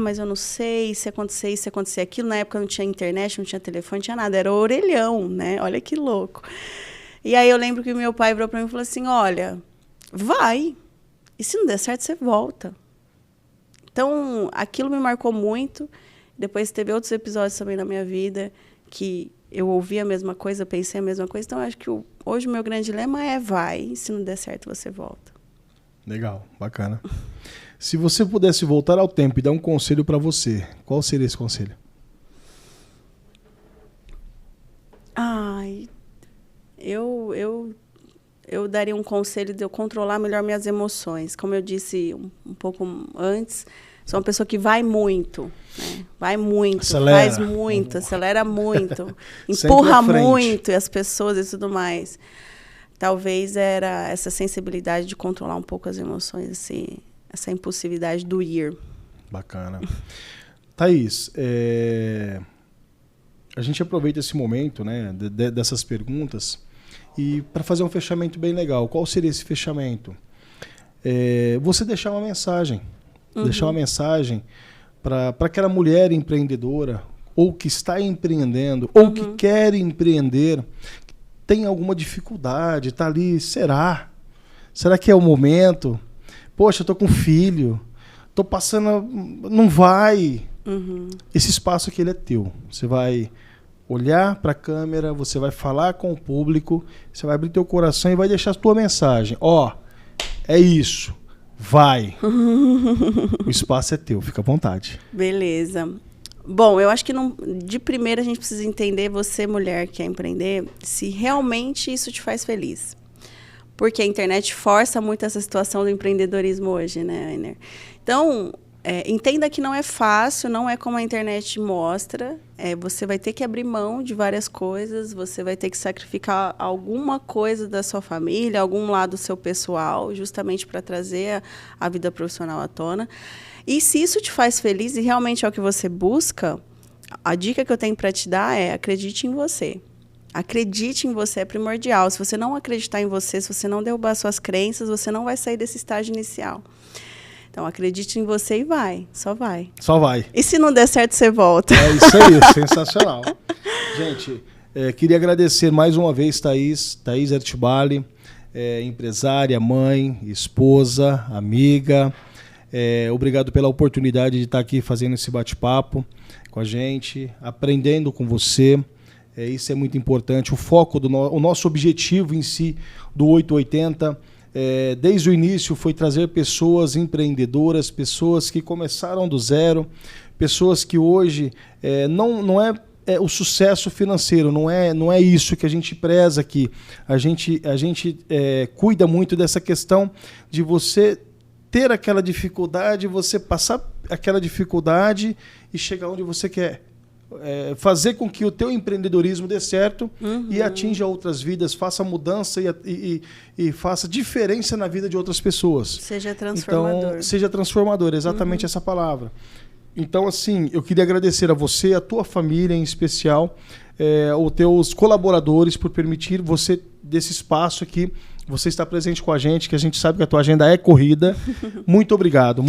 mas eu não sei se acontecer isso, se acontecer aquilo. Na época não tinha internet, não tinha telefone, não tinha nada. Era orelhão, né? Olha que louco. E aí eu lembro que meu pai virou para mim e falou assim, olha, vai. E se não der certo, você volta. Então, aquilo me marcou muito. Depois teve outros episódios também na minha vida que eu ouvi a mesma coisa, pensei a mesma coisa. Então, acho que hoje o meu grande lema é vai. E se não der certo, você volta. Legal, bacana. Se você pudesse voltar ao tempo e dar um conselho para você, qual seria esse conselho? Eu daria um conselho de eu controlar melhor minhas emoções. Como eu disse um pouco antes, sou uma pessoa que vai muito, né? Vai muito, faz muito, acelera muito, empurra muito as pessoas e tudo mais. Talvez era essa sensibilidade de controlar um pouco as emoções, essa impulsividade do ir. Bacana. Thaís, a gente aproveita esse momento, né, dessas perguntas e para fazer um fechamento bem legal. Qual seria esse fechamento? Você deixar uma mensagem. Deixar uma mensagem para aquela mulher empreendedora, ou que está empreendendo, ou que quer empreender, tem alguma dificuldade, está ali, será que é o momento? Poxa, eu estou com filho, estou passando, não vai. Esse espaço aqui ele é teu. Você vai olhar para a câmera, você vai falar com o público, você vai abrir teu coração e vai deixar a tua mensagem. É isso. Vai. O espaço é teu, fica à vontade. Beleza. Bom, eu acho que de primeira a gente precisa entender, você, mulher que quer empreender, se realmente isso te faz feliz. Porque a internet força muito essa situação do empreendedorismo hoje, né, Ainer? Então, entenda que não é fácil, não é como a internet mostra. Você vai ter que abrir mão de várias coisas, você vai ter que sacrificar alguma coisa da sua família, algum lado seu pessoal, justamente para trazer a vida profissional à tona. E se isso te faz feliz e realmente é o que você busca, a dica que eu tenho para te dar é: acredite em você. Acredite em você, é primordial. Se você não acreditar em você, se você não derrubar suas crenças, você não vai sair desse estágio inicial. Então, acredite em você e vai. Só vai. Só vai. E se não der certo, você volta. É isso aí, sensacional. Gente, queria agradecer mais uma vez Thaís Ertibali, empresária, mãe, esposa, amiga. Obrigado pela oportunidade de estar aqui fazendo esse bate-papo com a gente, aprendendo com você. Isso é muito importante. O foco o nosso objetivo em si do 880, desde o início, foi trazer pessoas empreendedoras, pessoas que começaram do zero, pessoas que hoje não é o sucesso financeiro, não é isso que a gente preza aqui. A gente cuida muito dessa questão de você ter aquela dificuldade, você passar aquela dificuldade e chegar onde você quer. Fazer com que o teu empreendedorismo dê certo e atinja outras vidas, faça mudança e faça diferença na vida de outras pessoas. Seja transformador. Então, seja transformador, exatamente essa palavra. Então, assim, eu queria agradecer a você, a tua família em especial, os teus colaboradores por permitir você desse espaço aqui, você está presente com a gente, que a gente sabe que a tua agenda é corrida. Muito obrigado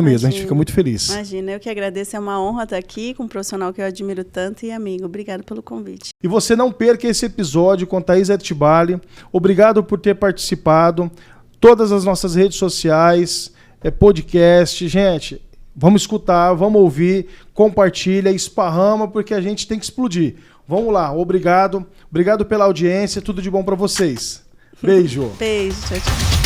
mesmo, a gente fica muito feliz. Imagina, eu que agradeço, é uma honra estar aqui com um profissional que eu admiro tanto e amigo. Obrigado pelo convite. E você não perca esse episódio com Thaís Ertibali. Obrigado por ter participado. Todas as nossas redes sociais, podcast, gente, vamos escutar, vamos ouvir, compartilha, esparrama, porque a gente tem que explodir. Vamos lá, obrigado pela audiência, tudo de bom para vocês. Beijo. Beijo, tchau, tchau.